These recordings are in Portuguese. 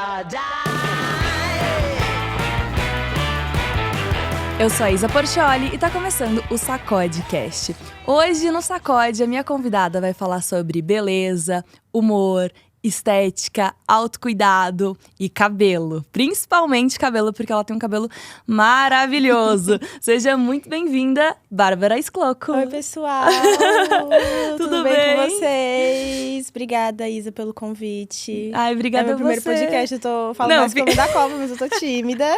or die. Eu sou a Isa Porcioli e tá começando o Sacodecast. Hoje no Sacode, a minha convidada vai falar sobre beleza, humor, estética, autocuidado e cabelo. Principalmente cabelo, porque ela tem um cabelo maravilhoso. Seja muito bem-vinda, Bárbara Sclocco. Oi, pessoal! Tudo bem com vocês? Obrigada, Isa, pelo convite. Ai, obrigada É meu primeiro podcast, eu tô falando mais como da cobra, mas eu tô tímida.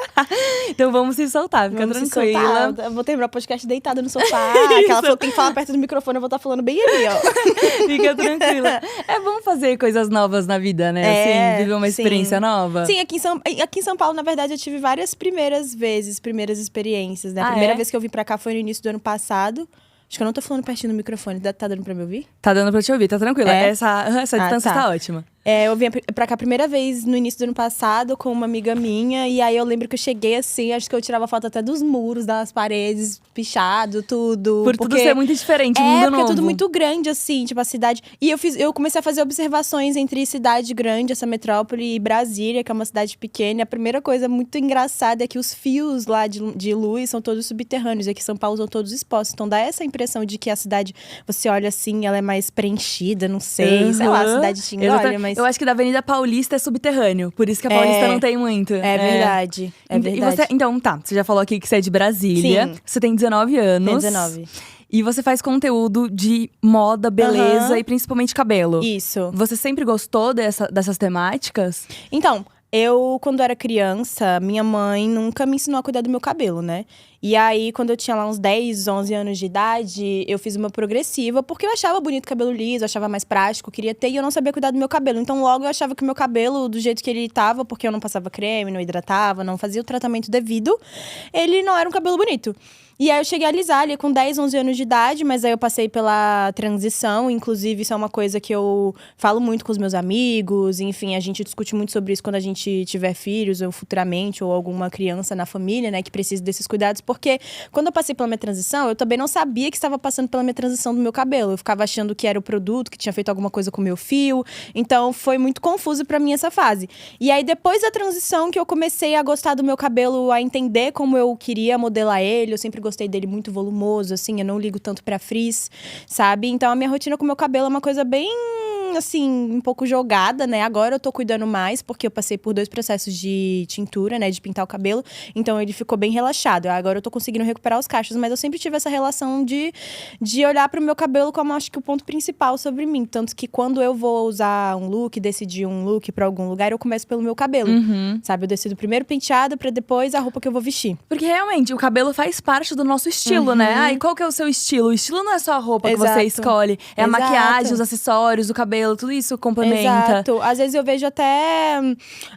Então vamos se soltar, fica tranquila. Eu vou terminar o podcast deitada no sofá. Que ela falou que tem que falar perto do microfone, eu vou estar falando bem ali, ó. Fica tranquila. É bom fazer coisas novas na vida, né? Assim, viver uma experiência nova. Sim, aqui em São Paulo, na verdade, eu tive várias primeiras experiências, né? A primeira vez que eu vim pra cá foi no início do ano passado. Acho que eu não tô falando pertinho do microfone. Tá dando pra me ouvir? Tá dando pra te ouvir, tá tranquila. Essa distância tá ótima. Eu vim pra cá a primeira vez no início do ano passado com uma amiga minha. E aí eu lembro que eu cheguei assim, acho que eu tirava foto até dos muros, das paredes, pichado, tudo. Por tudo ser muito diferente, mundo novo. Porque é tudo muito grande, assim, tipo a cidade. E eu comecei a fazer observações entre cidade grande, essa metrópole, e Brasília, que é uma cidade pequena. E a primeira coisa muito engraçada é que os fios lá de luz são todos subterrâneos. E aqui em São Paulo são todos expostos. Então dá essa impressão de que a cidade, você olha assim, ela é mais preenchida, não sei. Sei lá, a cidade te engole, mas... Eu acho que da Avenida Paulista é subterrâneo, por isso que a Paulista não tem muito. É verdade, é verdade. Você já falou aqui que você é de Brasília. Sim. Você tem 19 anos. Tem 19. E você faz conteúdo de moda, beleza e principalmente cabelo. Isso. Você sempre gostou dessas temáticas? Então, quando era criança, minha mãe nunca me ensinou a cuidar do meu cabelo, né? E aí, quando eu tinha lá uns 10, 11 anos de idade, eu fiz uma progressiva, porque eu achava bonito cabelo liso, eu achava mais prático, queria ter, e eu não sabia cuidar do meu cabelo. Então, logo eu achava que o meu cabelo, do jeito que ele tava, porque eu não passava creme, não hidratava, não fazia o tratamento devido, ele não era um cabelo bonito. E aí eu cheguei a alisar ali com 10, 11 anos de idade, mas aí eu passei pela transição. Inclusive, isso é uma coisa que eu falo muito com os meus amigos. Enfim, a gente discute muito sobre isso quando a gente tiver filhos, ou futuramente, ou alguma criança na família, né, que precisa desses cuidados. Porque quando eu passei pela minha transição, eu também não sabia que estava passando pela minha transição do meu cabelo. Eu ficava achando que era o produto, que tinha feito alguma coisa com o meu fio. Então, foi muito confuso pra mim essa fase. E aí, depois da transição, que eu comecei a gostar do meu cabelo, a entender como eu queria modelar ele. Eu sempre gostei dele muito volumoso, assim, eu não ligo tanto pra frizz, sabe? Então a minha rotina com o meu cabelo é uma coisa bem, assim, um pouco jogada, né? Agora eu tô cuidando mais, porque eu passei por 2 processos de tintura, né? De pintar o cabelo, então ele ficou bem relaxado. Agora eu tô conseguindo recuperar os cachos, mas eu sempre tive essa relação de olhar pro meu cabelo como, acho que, o ponto principal sobre mim. Tanto que quando eu vou usar um look, decidir um look pra algum lugar, eu começo pelo meu cabelo, sabe? Eu decido primeiro o penteado, pra depois a roupa que eu vou vestir. Porque realmente, o cabelo faz parte do nosso estilo, né? Ai, qual que é o seu estilo? O estilo não é só a roupa que você escolhe. É a maquiagem, os acessórios, o cabelo, tudo isso complementa. Exato. Às vezes eu vejo até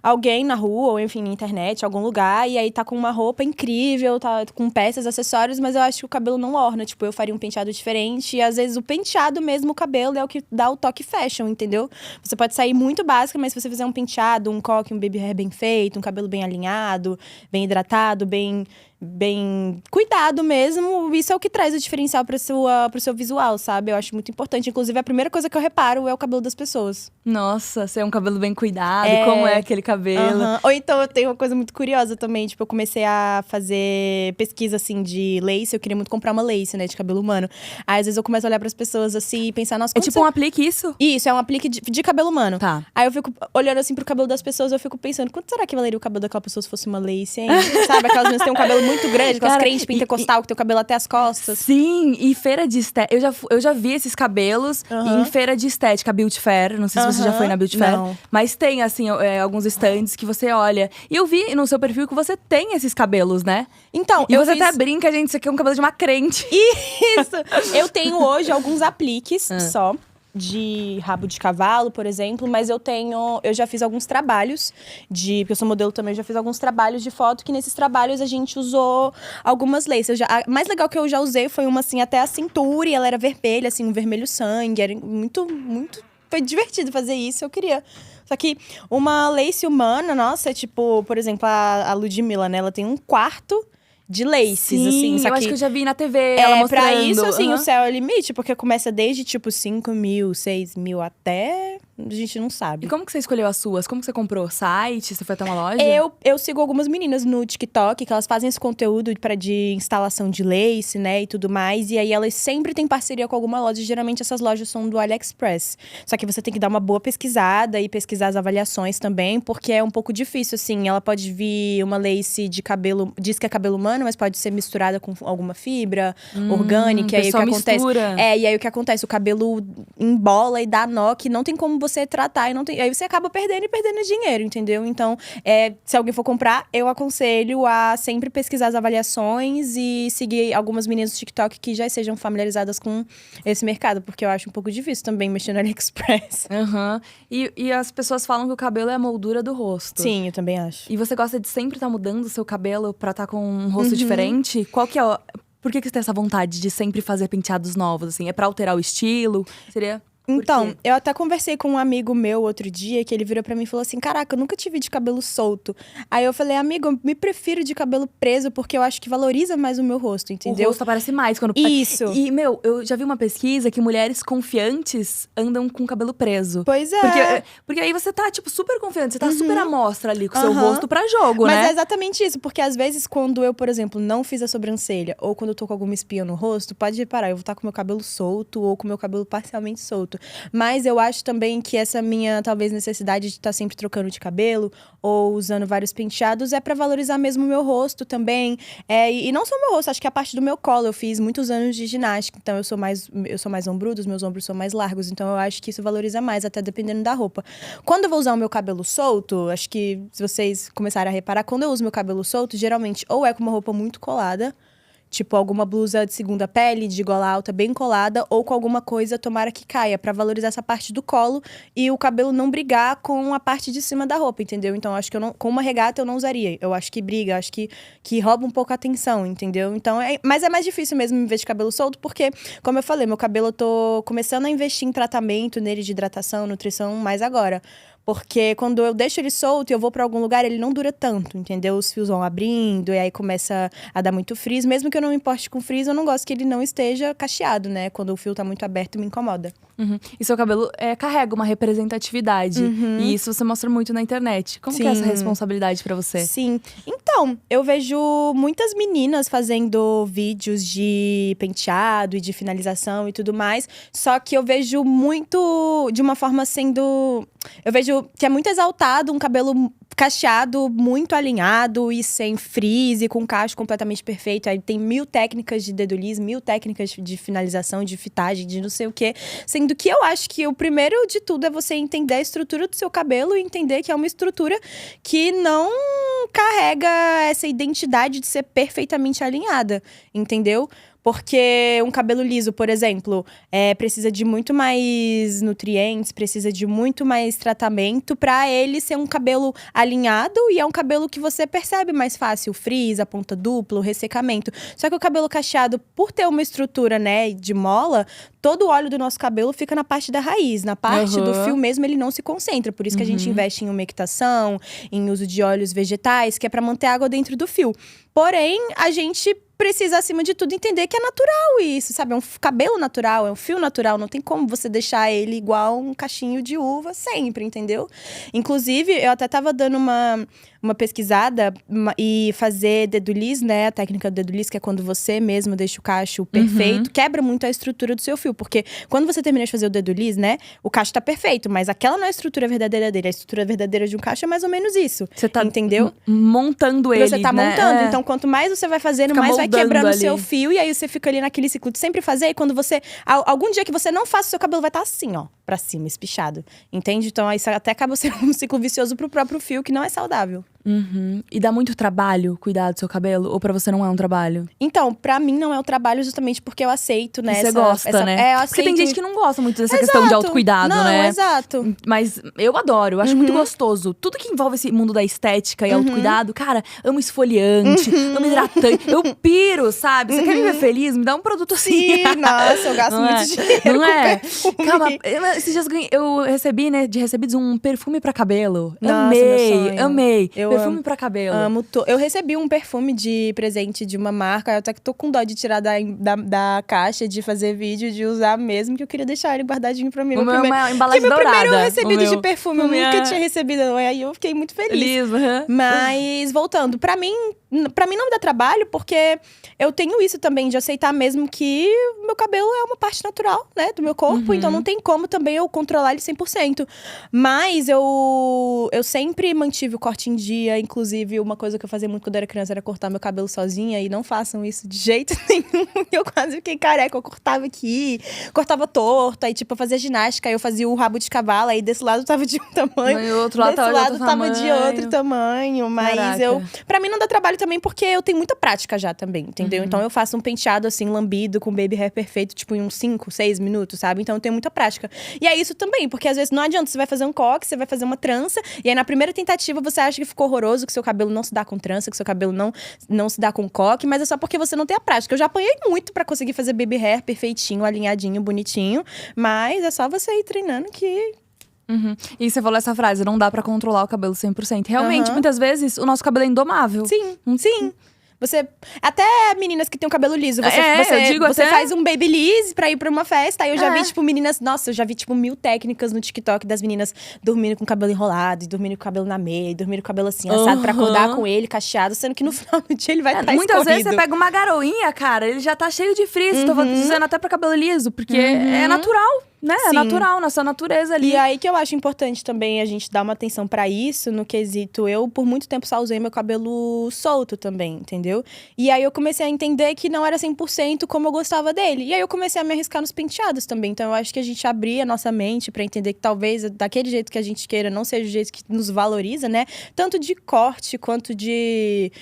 alguém na rua, ou enfim, na internet, algum lugar, e aí tá com uma roupa incrível, tá com peças, acessórios, mas eu acho que o cabelo não orna. Tipo, eu faria um penteado diferente. E às vezes o penteado mesmo, o cabelo, é o que dá o toque fashion, entendeu? Você pode sair muito básica, mas se você fizer um penteado, um coque, um baby hair bem feito, um cabelo bem alinhado, bem hidratado, bem cuidado mesmo, isso é o que traz o diferencial pro seu visual, sabe? Eu acho muito importante. Inclusive, a primeira coisa que eu reparo é o cabelo das pessoas. Nossa, você é um cabelo bem cuidado, como é aquele cabelo. Ou então, eu tenho uma coisa muito curiosa também, tipo, eu comecei a fazer pesquisa, assim, de lace, eu queria muito comprar uma lace, né, de cabelo humano. Aí, às vezes, eu começo a olhar pras pessoas, assim, e pensar, nossa, é tipo um aplique isso? Isso, é um aplique de cabelo humano. Tá. Aí, eu fico olhando, assim, pro cabelo das pessoas, eu fico pensando, quanto será que valeria o cabelo daquela pessoa se fosse uma lace, hein? Sabe, aquelas meninas que têm um cabelo muito grande, aquelas crentes pentecostal, que tem o cabelo até as costas. Sim, e feira de estética. Eu já vi esses cabelos em feira de estética, Beauty Fair. Não sei se você já foi na Beauty Fair. Mas tem, assim, alguns stands que você olha. E eu vi no seu perfil que você tem esses cabelos, né? Então, e você até brinca, gente, isso aqui é um cabelo de uma crente. Isso! Eu tenho hoje alguns apliques só. De rabo de cavalo, por exemplo, mas eu já fiz alguns trabalhos porque eu sou modelo também, eu já fiz alguns trabalhos de foto, que nesses trabalhos a gente usou algumas laces. A mais legal que eu já usei foi uma assim até a cintura, e ela era vermelha, assim, um vermelho sangue, era muito, muito, foi divertido fazer isso, eu queria. Só que uma lace humana, nossa, é tipo, por exemplo, a Ludmilla, né, ela tem um quarto de laces, sim, assim. Só eu acho que eu já vi na TV ela mostrando. Pra isso, assim, o céu é o limite. Porque começa desde, tipo, 5 mil, 6 mil, até A gente não sabe. E como que você escolheu as suas? Como que você comprou? Site? Você foi até uma loja? Eu sigo algumas meninas no TikTok, que elas fazem esse conteúdo de instalação de lace, né, e tudo mais. E aí elas sempre têm parceria com alguma loja. Geralmente essas lojas são do AliExpress. Só que você tem que dar uma boa pesquisada e pesquisar as avaliações também, porque é um pouco difícil, assim. Ela pode vir uma lace de cabelo, diz que é cabelo humano, mas pode ser misturada com alguma fibra orgânica. E aí o que acontece? E aí o que acontece? O cabelo embola e dá nó, que não tem como você tratar. E aí você acaba perdendo dinheiro, entendeu? Então, se alguém for comprar, eu aconselho a sempre pesquisar as avaliações e seguir algumas meninas do TikTok que já sejam familiarizadas com esse mercado, porque eu acho um pouco difícil também mexer no AliExpress. E as pessoas falam que o cabelo é a moldura do rosto. Sim, eu também acho. E você gosta de sempre estar mudando o seu cabelo pra estar com um rosto diferente? Qual que é Por que você tem essa vontade de sempre fazer penteados novos, assim? É pra alterar o estilo? Seria… Então, eu até conversei com um amigo meu outro dia, que ele virou pra mim e falou assim: caraca, eu nunca tive de cabelo solto. Aí eu falei: amigo, eu me prefiro de cabelo preso, porque eu acho que valoriza mais o meu rosto, entendeu? O rosto aparece mais quando… Isso. E, eu já vi uma pesquisa que mulheres confiantes andam com cabelo preso. Pois é. Porque aí você tá, tipo, super confiante. Você tá super à mostra ali com o seu rosto pra jogo, né? Mas é exatamente isso. Porque às vezes, quando eu, por exemplo, não fiz a sobrancelha, ou quando eu tô com alguma espinha no rosto, pode reparar, eu vou estar com o meu cabelo solto, ou com o meu cabelo parcialmente solto. Mas eu acho também que essa minha, talvez, necessidade de estar sempre trocando de cabelo ou usando vários penteados é pra valorizar mesmo o meu rosto também. E não só o meu rosto, acho que a parte do meu colo. Eu fiz muitos anos de ginástica, então eu sou mais ombruda, os meus ombros são mais largos. Então eu acho que isso valoriza mais, até dependendo da roupa. Quando eu vou usar o meu cabelo solto, acho que se vocês começarem a reparar, quando eu uso meu cabelo solto, geralmente ou é com uma roupa muito colada, tipo alguma blusa de segunda pele, de gola alta, bem colada, ou com alguma coisa, tomara que caia, pra valorizar essa parte do colo e o cabelo não brigar com a parte de cima da roupa, entendeu? Então, acho que com uma regata eu não usaria. Eu acho que briga, acho que rouba um pouco a atenção, entendeu? Então, mas é mais difícil mesmo me ver de cabelo solto, porque, como eu falei, meu cabelo eu tô começando a investir em tratamento nele, de hidratação, nutrição, mais agora. Porque quando eu deixo ele solto e eu vou pra algum lugar, ele não dura tanto, entendeu? Os fios vão abrindo e aí começa a dar muito frizz. Mesmo que eu não me importe com frizz, eu não gosto que ele não esteja cacheado, né? Quando o fio tá muito aberto, me incomoda. E seu cabelo carrega uma representatividade. E isso você mostra muito na internet. Como que é essa responsabilidade pra você? Sim. Então, eu vejo muitas meninas fazendo vídeos de penteado e de finalização e tudo mais. Só que eu vejo muito de uma forma sendo… Eu vejo que é muito exaltado um cabelo cacheado, muito alinhado e sem frizz, e com cacho completamente perfeito. Aí tem 1000 técnicas de dedo liso, 1000 técnicas de finalização, de fitagem, de não sei o quê. Sendo que eu acho que o primeiro de tudo é você entender a estrutura do seu cabelo e entender que é uma estrutura que não carrega essa identidade de ser perfeitamente alinhada, entendeu? Porque um cabelo liso, por exemplo, precisa de muito mais nutrientes, precisa de muito mais tratamento pra ele ser um cabelo alinhado, e é um cabelo que você percebe mais fácil o frizz, a ponta dupla, o ressecamento. Só que o cabelo cacheado, por ter uma estrutura, né, de mola, todo o óleo do nosso cabelo fica na parte da raiz. Na parte do fio mesmo, ele não se concentra. Por isso que a gente investe em umectação, em uso de óleos vegetais, que é pra manter água dentro do fio. Porém, a gente precisa, acima de tudo, entender que é natural isso, sabe? É um cabelo natural, é um fio natural. Não tem como você deixar ele igual um cachinho de uva sempre, entendeu? Inclusive, eu até tava dando uma pesquisada e fazer dedo liso, né? A técnica do dedo liso, que é quando você mesmo deixa o cacho perfeito, quebra muito a estrutura do seu fio. Porque quando você termina de fazer o dedo liso, né? O cacho tá perfeito, mas aquela não é a estrutura verdadeira dele. A estrutura verdadeira de um cacho é mais ou menos isso. Você tá entendeu? Montando ele, Você tá montando. Então, quanto mais você vai fazendo, mais vai quebrando o seu fio. E aí, você fica ali naquele ciclo de sempre fazer. E quando você… Algum dia que você não faça, o seu cabelo vai estar assim, ó. Pra cima, espichado. Entende? Então, isso até acaba sendo um ciclo vicioso pro próprio fio, que não é saudável. E dá muito trabalho cuidar do seu cabelo? Ou pra você não é um trabalho? Então, pra mim não é um trabalho justamente porque eu aceito, né? Você gosta, né? Eu aceito. Porque tem gente que não gosta muito dessa questão de autocuidado, não, né? Exato. Mas eu adoro, eu acho muito gostoso. Tudo que envolve esse mundo da estética e autocuidado, cara, amo esfoliante, amo hidratante. Eu piro, sabe? Você quer me ver feliz? Me dá um produto assim. Sim, nossa, eu gasto muito dinheiro. Não é? Calma, esses dias eu recebi, né, de recebidos um perfume pra cabelo. Nossa, meu amei, sonho. amei. Eu perfume pra cabelo. Amo. Eu recebi um perfume de presente de uma marca. Eu até que tô com dó de tirar da caixa, de fazer vídeo, de usar mesmo, que eu queria deixar ele guardadinho pra mim. O meu é uma embalagem meu dourada. primeiro recebido de perfume, eu nunca é... tinha recebido. Aí eu fiquei muito feliz. Uhum. Mas, voltando, pra mim não me dá trabalho, porque eu tenho isso também, de aceitar mesmo que meu cabelo é uma parte natural, né, do meu corpo. Então não tem como também eu controlar ele 100%. Mas eu sempre mantive o corte em dia. Inclusive, uma coisa que eu fazia muito quando eu era criança era cortar meu cabelo sozinha. E não façam isso de jeito nenhum. Eu quase fiquei careca. Eu cortava aqui, cortava torto. Aí, tipo, eu fazia ginástica. Aí eu fazia o rabo de cavalo. Aí desse lado tava de um tamanho. E o outro lado desse lado tava de outro tamanho. Mas pra mim não dá trabalho também, porque eu tenho muita prática já também, entendeu? Então eu faço um penteado assim, lambido, com baby hair perfeito, tipo em uns 5, 6 minutos, sabe? Então eu tenho muita prática. E é isso também, porque às vezes não adianta, você vai fazer um coque, você vai fazer uma trança, e aí na primeira tentativa você acha que ficou horroroso, que seu cabelo não se dá com trança, que seu cabelo não se dá com coque, mas é só porque você não tem a prática. Eu já apanhei muito pra conseguir fazer baby hair perfeitinho, alinhadinho, bonitinho, mas é só você ir treinando que… E você falou essa frase, não dá pra controlar o cabelo 100%. Realmente, muitas vezes, o nosso cabelo é indomável. Sim. Você… Até meninas que têm o cabelo liso. Você até... faz um babyliss pra ir pra uma festa. Aí eu já vi, tipo, meninas… Nossa, eu já vi, tipo, 1000 técnicas no TikTok das meninas dormindo com o cabelo enrolado, e dormindo com o cabelo na meia, e dormindo com o cabelo assim, assado, pra acordar com ele, cacheado. Sendo que no final do dia ele vai estar muitas vezes você pega uma garoinha, cara, ele já tá cheio de frizz. Tô dizendo até pra cabelo liso, porque é natural. Né? É natural, nossa natureza ali. E aí que eu acho importante também a gente dar uma atenção pra isso, no quesito… Eu, por muito tempo, só usei meu cabelo solto também, entendeu? E aí eu comecei a entender que não era 100% como eu gostava dele. E aí eu comecei a me arriscar nos penteados também. Então eu acho que a gente abrir a nossa mente pra entender que talvez daquele jeito que a gente queira não seja o jeito que nos valoriza, né? Tanto de corte quanto de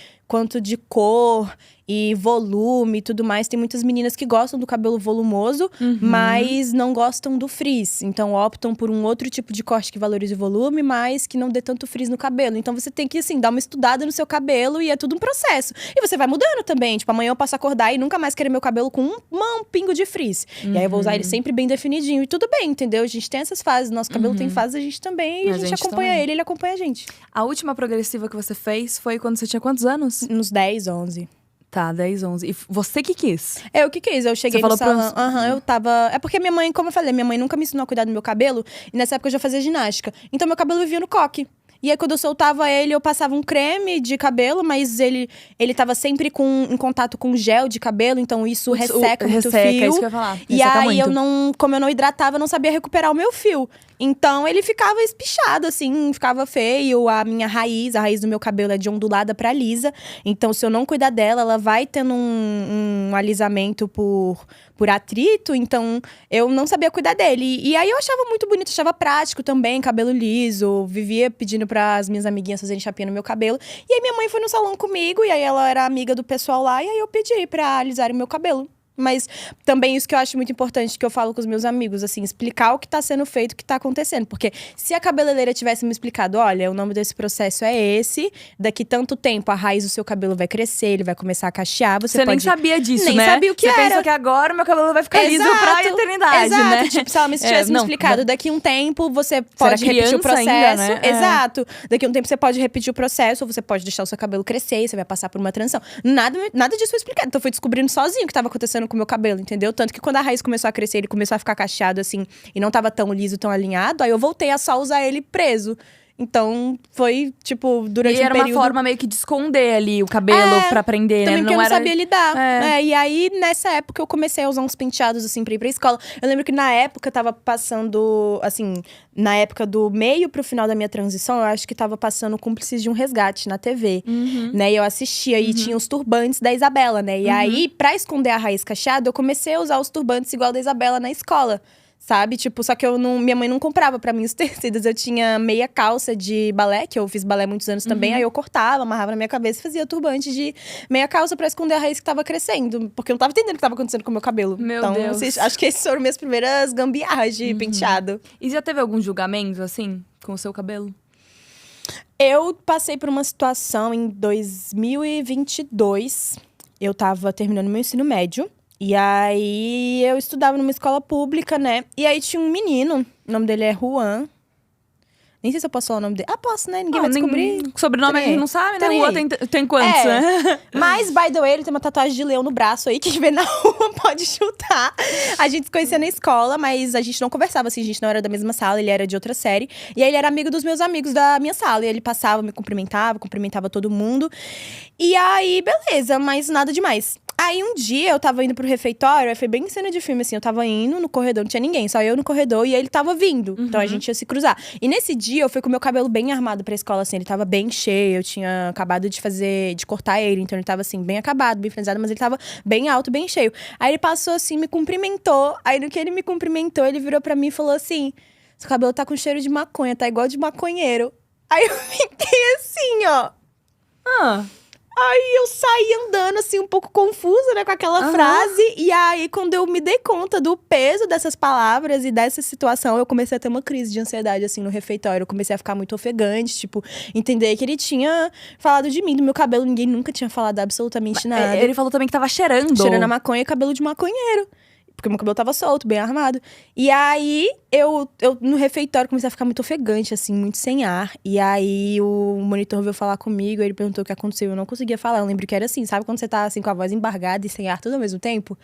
cor e volume e tudo mais. Tem muitas meninas que gostam do cabelo volumoso, mas não gostam do frizz. Então optam por um outro tipo de corte que valorize o volume, mas que não dê tanto frizz no cabelo. Então você tem que, assim, dar uma estudada no seu cabelo, e é tudo um processo. E você vai mudando também. Tipo, amanhã eu posso acordar e nunca mais querer meu cabelo com um pingo de frizz. E aí eu vou usar ele sempre bem definidinho. E tudo bem, entendeu? A gente tem essas fases. Nosso cabelo tem fases, a gente também. E a gente acompanha também. Ele acompanha a gente. A última progressiva que você fez foi quando você tinha quantos anos? Uns 10, 11. Tá, 10, 11. E você que quis? Eu que quis. Eu cheguei no salão. Eu tava… É porque minha mãe, como eu falei, minha mãe nunca me ensinou a cuidar do meu cabelo. E nessa época eu já fazia ginástica. Então meu cabelo vivia no coque. E aí, quando eu soltava ele, eu passava um creme de cabelo, mas ele tava sempre em contato com gel de cabelo, então isso resseca muito o fio. É isso que eu ia falar. E aí, como eu não hidratava, eu não sabia recuperar o meu fio. Então, ele ficava espichado, assim, ficava feio. A raiz do meu cabelo é de ondulada pra lisa. Então, se eu não cuidar dela, ela vai tendo um alisamento por atrito. Então, eu não sabia cuidar dele. E aí, eu achava muito bonito, achava prático também, cabelo liso. Vivia pedindo pras minhas amiguinhas fazerem chapinha no meu cabelo. E aí, minha mãe foi no salão comigo, e aí ela era amiga do pessoal lá. E aí, eu pedi pra alisarem o meu cabelo. Mas também isso que eu acho muito importante, que eu falo com os meus amigos, assim, explicar o que tá sendo feito, o que tá acontecendo. Porque se a cabeleireira tivesse me explicado, olha, o nome desse processo é esse, daqui tanto tempo a raiz do seu cabelo vai crescer, ele vai começar a cachear, você nem sabia disso, nem né? Nem sabia o que você era. Você pensa que agora meu cabelo vai ficar liso pra eternidade, né? Tipo, se ela me tivesse me explicado, daqui um tempo você pode repetir o processo. Ainda, né? Exato. Daqui um tempo você pode repetir o processo, ou você pode deixar o seu cabelo crescer, e você vai passar por uma transição. Nada disso foi explicado. Então eu fui descobrindo sozinho o que tava acontecendo com o meu cabelo, entendeu? Tanto que quando a raiz começou a crescer, ele começou a ficar cacheado, assim, e não tava tão liso, tão alinhado, aí eu voltei a só usar ele preso. Então, foi, tipo, durante um período… E era uma forma meio que de esconder ali o cabelo pra prender, também né? Porque eu não sabia lidar. E aí, nessa época, eu comecei a usar uns penteados, assim, pra ir pra escola. Eu lembro que na época, tava passando, assim… Na época do meio pro final da minha transição, eu acho que tava passando Cúmplices de um Resgate na TV, né? E eu assistia, e tinha os turbantes da Isabela, né? E aí, pra esconder a raiz cacheada, eu comecei a usar os turbantes igual da Isabela na escola. Sabe? Tipo, só que minha mãe não comprava pra mim os tecidos. Eu tinha meia calça de balé, que eu fiz balé muitos anos também. Aí eu cortava, amarrava na minha cabeça e fazia turbante de meia calça pra esconder a raiz que tava crescendo. Porque eu não tava entendendo o que tava acontecendo com o meu cabelo. Meu Deus. Acho que esses foram minhas primeiras gambiarras de penteado. E já teve algum julgamento, assim, com o seu cabelo? Eu passei por uma situação em 2022. Eu tava terminando meu ensino médio. E aí, eu estudava numa escola pública, né? E aí, tinha um menino, o nome dele é Juan. Nem sei se eu posso falar o nome dele. Ah, posso, né? Ninguém vai descobrir. Sobrenome a gente não sabe, né? Rua tem quantos, né? Mas, by the way, ele tem uma tatuagem de leão no braço aí. Quem vê na rua pode chutar. A gente se conhecia na escola, mas a gente não conversava assim. A gente não era da mesma sala, ele era de outra série. E aí ele era amigo dos meus amigos da minha sala. E ele passava, me cumprimentava todo mundo. E aí, beleza, mas nada demais. Aí um dia eu tava indo pro refeitório, foi bem cena de filme, assim, eu tava indo no corredor, não tinha ninguém, só eu no corredor e ele tava vindo. Então a gente ia se cruzar. E nesse dia eu fui com o meu cabelo bem armado pra escola, assim, ele tava bem cheio, eu tinha acabado de cortar ele, então ele tava assim, bem acabado, bem finalizado, mas ele tava bem alto, bem cheio. Aí ele passou assim, me cumprimentou, aí no que ele me cumprimentou, ele virou pra mim e falou assim: seu cabelo tá com cheiro de maconha, tá igual de maconheiro. Aí eu fiquei assim, ó. Aí eu saí andando, assim, um pouco confusa, né, com aquela frase. E aí, quando eu me dei conta do peso dessas palavras e dessa situação, eu comecei a ter uma crise de ansiedade, assim, no refeitório. Eu comecei a ficar muito ofegante, tipo, entender que ele tinha falado de mim, do meu cabelo. Ninguém nunca tinha falado absolutamente nada. Ele falou também que tava cheirando. Cheirando a maconha e cabelo de maconheiro. Porque meu cabelo tava solto, bem armado. E aí, eu no refeitório comecei a ficar muito ofegante, assim, muito sem ar. E aí, o monitor veio falar comigo, ele perguntou o que aconteceu. Eu não conseguia falar, eu lembro que era assim, sabe? Quando você tá, assim, com a voz embargada e sem ar tudo ao mesmo tempo?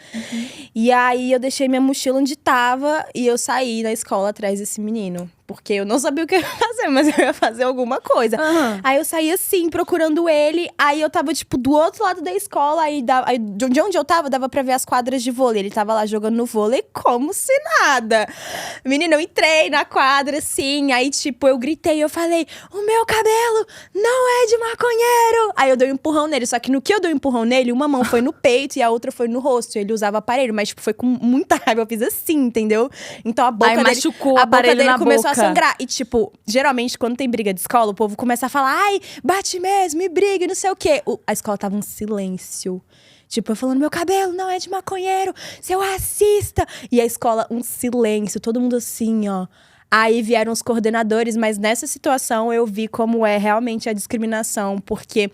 E aí, eu deixei minha mochila onde tava e eu saí da escola atrás desse menino. Porque eu não sabia o que eu ia fazer, mas eu ia fazer alguma coisa. Aí eu saí assim, procurando ele. Aí eu tava, tipo, do outro lado da escola. Aí de onde eu tava, dava pra ver as quadras de vôlei. Ele tava lá jogando no vôlei como se nada. Menina, eu entrei na quadra, assim. Aí, tipo, eu gritei, eu falei: o meu cabelo não é de maconheiro! Aí eu dei um empurrão nele. Só que no que eu dei um empurrão nele, uma mão foi no peito e a outra foi no rosto. Ele usava aparelho, mas, tipo, foi com muita raiva. Eu fiz assim, entendeu? Então a boca dele… machucou a boca dele na começou boca. a sangrar. E, tipo, geralmente, quando tem briga de escola, o povo começa a falar: ai, bate mesmo, e briga, e não sei o quê. A escola tava um silêncio. Tipo, eu falando: meu cabelo não é de maconheiro, seu racista. E a escola, um silêncio, todo mundo assim, ó. Aí vieram os coordenadores, mas nessa situação eu vi como é realmente a discriminação. Porque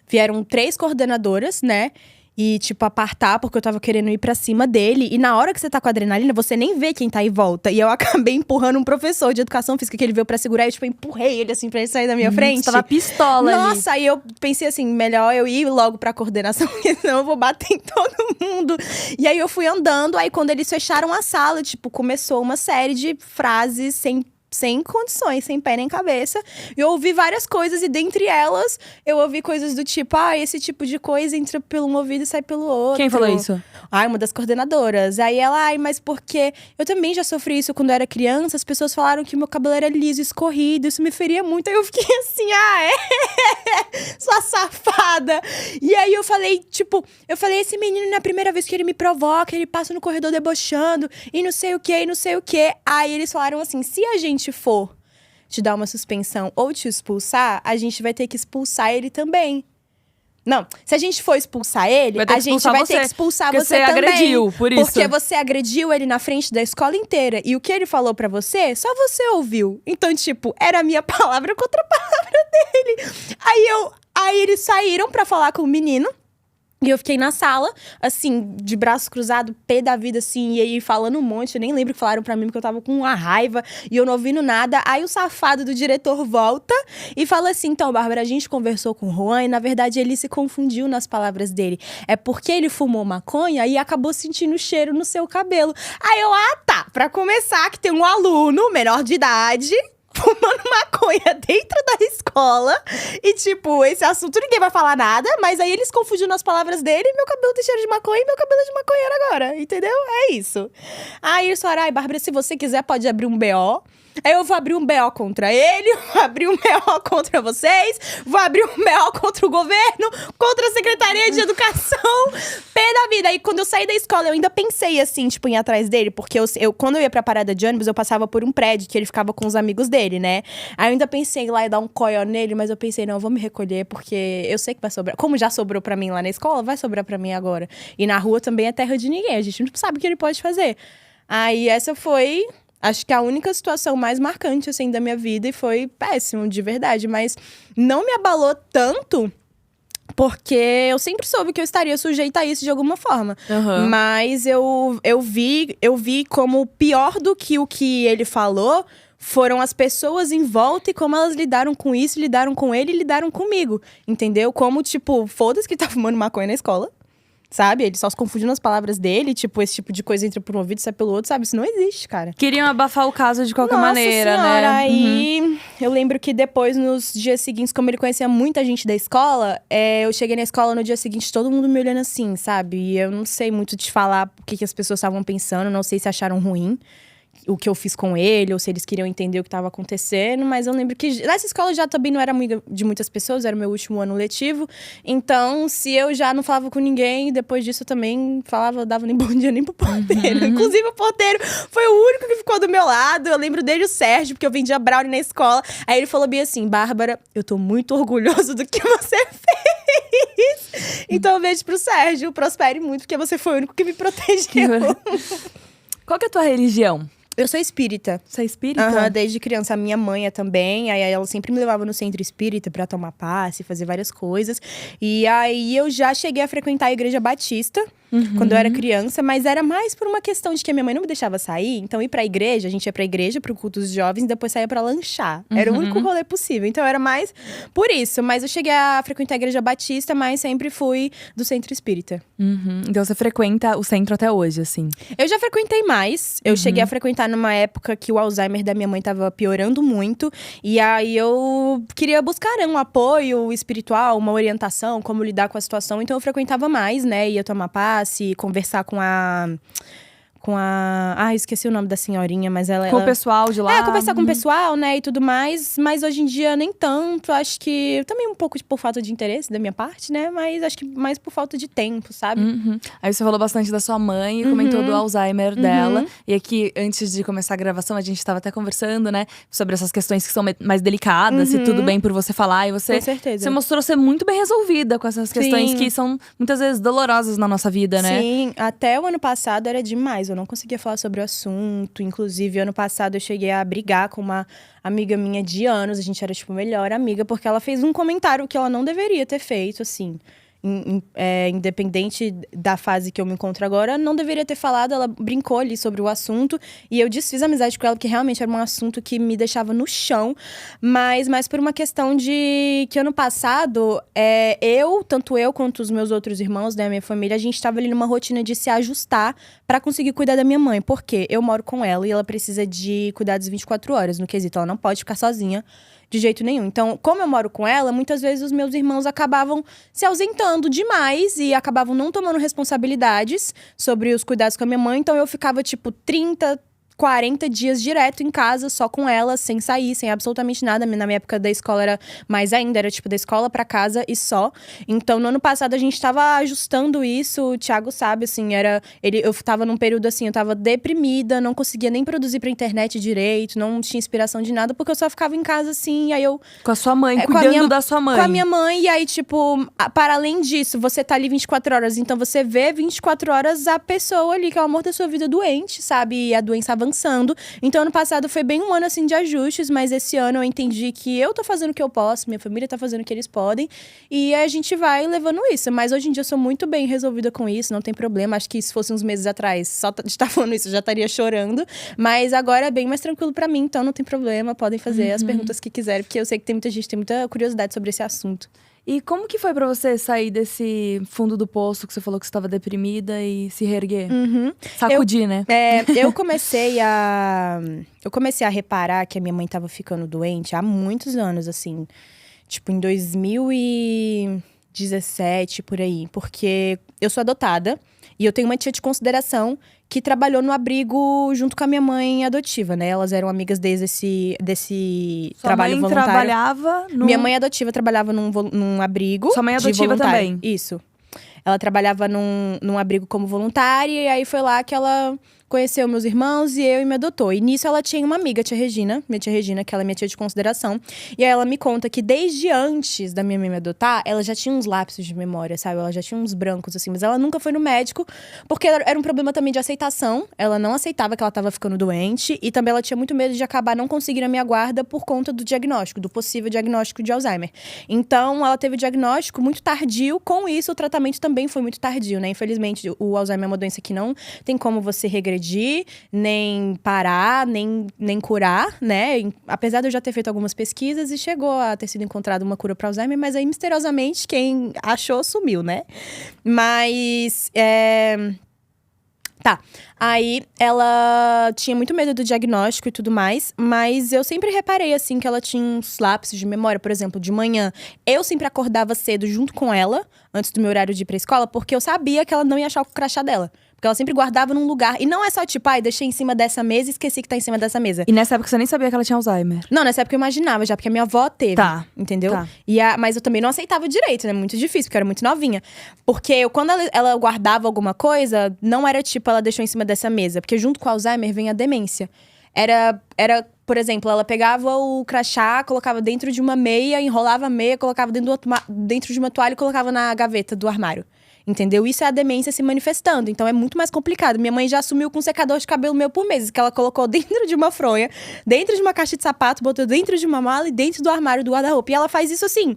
vieram 3 coordenadoras, né? E, tipo, apartar, porque eu tava querendo ir pra cima dele. E na hora que você tá com adrenalina, você nem vê quem tá em volta. E eu acabei empurrando um professor de educação física que ele veio pra segurar. E, tipo, eu empurrei ele, assim, pra ele sair da minha frente. Você tava pistola ali. Nossa, aí eu pensei assim, melhor eu ir logo pra coordenação, porque senão eu vou bater em todo mundo. E aí eu fui andando, aí quando eles fecharam a sala, tipo, começou uma série de frases sem condições, sem pé nem cabeça. E eu ouvi várias coisas, e dentre elas, eu ouvi coisas do tipo: esse tipo de coisa entra pelo um ouvido e sai pelo outro. Quem falou isso? Uma das coordenadoras. Aí ela: mas porque eu também já sofri isso quando eu era criança, as pessoas falaram que meu cabelo era liso, escorrido, isso me feria muito. Aí eu fiquei assim: sua safada. E aí eu falei, esse menino, na primeira vez que ele me provoca, ele passa no corredor debochando, e não sei o que, e não sei o que. Aí eles falaram assim: se a gente for te dar uma suspensão ou te expulsar, a gente vai ter que expulsar ele também. Não, se a gente for expulsar ele, a gente vai ter que expulsar você também. Porque você agrediu, por isso. Porque você agrediu ele na frente da escola inteira. E o que ele falou pra você, só você ouviu. Então, tipo, era a minha palavra contra a palavra dele. Aí eles saíram pra falar com o menino. E eu fiquei na sala, assim, de braços cruzados, pé da vida, assim, e aí falando um monte. Eu nem lembro o que falaram pra mim, porque eu tava com uma raiva e eu não ouvindo nada. Aí o safado do diretor volta e fala assim: então, Bárbara, a gente conversou com o Juan e, na verdade, ele se confundiu nas palavras dele. É porque ele fumou maconha e acabou sentindo o cheiro no seu cabelo. Aí eu: tá, pra começar, que tem um aluno menor de idade fumando maconha dentro da escola. E, tipo, esse assunto ninguém vai falar nada. Mas aí eles confundiram as palavras dele. Meu cabelo tem cheiro de maconha e meu cabelo é de maconheiro agora. Entendeu? É isso. Aí eles falaram: Bárbara, se você quiser, pode abrir um BO. Aí eu vou abrir um BO contra ele, vou abrir um BO contra vocês, vou abrir um BO contra o governo, contra a Secretaria de Educação, pé da vida. Aí quando eu saí da escola, eu ainda pensei assim, tipo, em ir atrás dele, porque quando eu ia pra parada de ônibus, eu passava por um prédio que ele ficava com os amigos dele, né? Aí eu ainda pensei em ir lá e dar um coió nele, mas eu pensei: não, eu vou me recolher, porque eu sei que vai sobrar. Como já sobrou pra mim lá na escola, vai sobrar pra mim agora. E na rua também é terra de ninguém, a gente não sabe o que ele pode fazer. Aí essa foi… acho que a única situação mais marcante, assim, da minha vida. E foi péssimo, de verdade. Mas não me abalou tanto, porque eu sempre soube que eu estaria sujeita a isso de alguma forma. Mas eu vi como pior do que o que ele falou foram as pessoas em volta e como elas lidaram com isso, lidaram com ele e lidaram comigo, entendeu? Como, tipo, foda-se que tá fumando maconha na escola, sabe? Ele só se confunde nas palavras dele, tipo, esse tipo de coisa entra por um ouvido e sai pelo outro, sabe? Isso não existe, cara. Queriam abafar o caso de qualquer maneira, senhora, né? Aí, eu lembro que depois, nos dias seguintes, como ele conhecia muita gente da escola, eu cheguei na escola no dia seguinte, todo mundo me olhando assim, sabe? E eu não sei muito te falar o que as pessoas estavam pensando, não sei se acharam ruim o que eu fiz com ele, ou se eles queriam entender o que estava acontecendo, mas eu lembro que nessa escola eu já também não era amiga de muitas pessoas, era o meu último ano letivo, então se eu já não falava com ninguém, depois disso eu também dava nem bom dia nem pro porteiro. Inclusive o porteiro foi o único que ficou do meu lado, eu lembro dele, o Sérgio, porque eu vendia brownie na escola, aí ele falou bem assim, Bárbara, eu tô muito orgulhoso do que você fez, então um beijo pro Sérgio, prospere muito, porque você foi o único que me protegeu. Qual que é a tua religião? Eu sou espírita. Você é espírita? Desde criança. A minha mãe é também. Aí ela sempre me levava no centro espírita pra tomar passe, fazer várias coisas. E aí eu já cheguei a frequentar a igreja batista. Quando eu era criança, mas era mais por uma questão de que a minha mãe não me deixava sair. Então, ir pra igreja, a gente ia pra igreja, pro culto dos jovens, e depois saía pra lanchar. Era o único rolê possível. Então, era mais por isso. Mas eu cheguei a frequentar a igreja batista, mas sempre fui do centro espírita. Então, você frequenta o centro até hoje, assim? Eu já frequentei mais. Eu cheguei a frequentar numa época que o Alzheimer da minha mãe tava piorando muito. E aí, eu queria buscar um apoio espiritual, uma orientação, como lidar com a situação. Então, eu frequentava mais, né? Ia tomar passe, conversar com a… esqueci o nome da senhorinha, mas ela… Com o pessoal de lá? conversar com o pessoal, né, e tudo mais. Mas hoje em dia, nem tanto. Acho que também um pouco por falta de interesse da minha parte, né? Mas acho que mais por falta de tempo, sabe? Aí você falou bastante da sua mãe e comentou do Alzheimer dela. E aqui, antes de começar a gravação, a gente estava até conversando, né? Sobre essas questões que são mais delicadas. Se tudo bem por você falar. E você… Com certeza. Você mostrou ser muito bem resolvida com essas questões que são, muitas vezes, dolorosas na nossa vida, né? Sim, até o ano passado era demais. Eu não conseguia falar sobre o assunto. Inclusive, ano passado eu cheguei a brigar com uma amiga minha de anos. A gente era, tipo, melhor amiga, porque ela fez um comentário que ela não deveria ter feito, assim. Independente da fase que eu me encontro agora, não deveria ter falado. Ela brincou ali sobre o assunto e eu desfiz amizade com ela, porque realmente era um assunto que me deixava no chão. Mas por uma questão de que ano passado, tanto eu quanto os meus outros irmãos, né, minha família, a gente estava ali numa rotina de se ajustar para conseguir cuidar da minha mãe. Porque eu moro com ela e ela precisa de cuidados 24 horas, no quesito. Ela não pode ficar sozinha de jeito nenhum. Então, como eu moro com ela, muitas vezes os meus irmãos acabavam se ausentando demais e acabavam não tomando responsabilidades sobre os cuidados com a minha mãe. Então, eu ficava, tipo, 30, 40 dias direto em casa, só com ela, sem sair, sem absolutamente nada. Na minha época da escola era mais ainda, era tipo da escola pra casa e só. Então, no ano passado, a gente tava ajustando isso, o Thiago sabe, assim, eu tava num período assim, eu tava deprimida, não conseguia nem produzir pra internet direito, não tinha inspiração de nada, porque eu só ficava em casa assim, e aí eu… Com a sua mãe, cuidando da sua mãe. Com a minha mãe, e aí, tipo, para além disso, você tá ali 24 horas, então você vê 24 horas a pessoa ali, que é o amor da sua vida, doente, sabe? E a doença avançando. Então, ano passado foi bem um ano, assim, de ajustes. Mas esse ano eu entendi que eu tô fazendo o que eu posso. Minha família tá fazendo o que eles podem. E a gente vai levando isso. Mas hoje em dia eu sou muito bem resolvida com isso. Não tem problema. Acho que se fosse uns meses atrás, só de estar falando isso, eu já estaria chorando. Mas agora é bem mais tranquilo pra mim. Então, não tem problema. Podem fazer as perguntas que quiserem. Porque eu sei que tem muita gente, tem muita curiosidade sobre esse assunto. E como que foi pra você sair desse fundo do poço que você falou que você estava deprimida e se reerguer? Sacudir, né? Eu comecei a reparar que a minha mãe tava ficando doente há muitos anos, assim. Tipo, em 2017, por aí. Porque eu sou adotada e eu tenho uma tia de consideração que trabalhou no abrigo junto com a minha mãe adotiva, né? Elas eram amigas desse Sua trabalho mãe voluntário. trabalhava no… Minha mãe adotiva trabalhava num abrigo. Sua mãe de adotiva voluntário. também? Isso. Ela trabalhava num abrigo como voluntária, e aí foi lá que ela conheceu meus irmãos e me adotou. E nisso ela tinha uma amiga, minha tia Regina, que ela é minha tia de consideração. E aí ela me conta que desde antes da minha mãe me adotar, ela já tinha uns lapsos de memória, sabe? Ela já tinha uns brancos, assim. Mas ela nunca foi no médico, porque era um problema também de aceitação. Ela não aceitava que ela tava ficando doente. E também ela tinha muito medo de acabar não conseguindo a minha guarda por conta do diagnóstico, do possível diagnóstico de Alzheimer. Então, ela teve o diagnóstico muito tardio. Com isso, o tratamento também foi muito tardio, né? Infelizmente, o Alzheimer é uma doença que não tem como você regredir regredir, nem parar, nem curar, né? Apesar de eu já ter feito algumas pesquisas e chegou a ter sido encontrada uma cura para Alzheimer, mas aí, misteriosamente, quem achou sumiu, né? Mas… Tá, aí ela tinha muito medo do diagnóstico e tudo mais, mas eu sempre reparei, assim, que ela tinha uns lapsos de memória. Por exemplo, de manhã, eu sempre acordava cedo junto com ela, antes do meu horário de ir pra escola, porque eu sabia que ela não ia achar o crachá dela. Porque ela sempre guardava num lugar. E não é só tipo, deixei em cima dessa mesa e esqueci que tá em cima dessa mesa. E nessa época você nem sabia que ela tinha Alzheimer? Não, nessa época eu imaginava já, porque a minha avó teve. Tá. Entendeu? Tá. Mas eu também não aceitava direito, né? Muito difícil, porque eu era muito novinha. Porque quando ela guardava alguma coisa, não era tipo, ela deixou em cima dessa mesa. Porque junto com o Alzheimer vem a demência. Era, por exemplo, ela pegava o crachá, colocava dentro de uma meia, enrolava a meia, colocava dentro de uma toalha e colocava na gaveta do armário. Entendeu? Isso é a demência se manifestando. Então é muito mais complicado. Minha mãe já assumiu com um secador de cabelo meu por meses, que ela colocou dentro de uma fronha, dentro de uma caixa de sapato, botou dentro de uma mala e dentro do armário do guarda-roupa. E ela faz isso assim,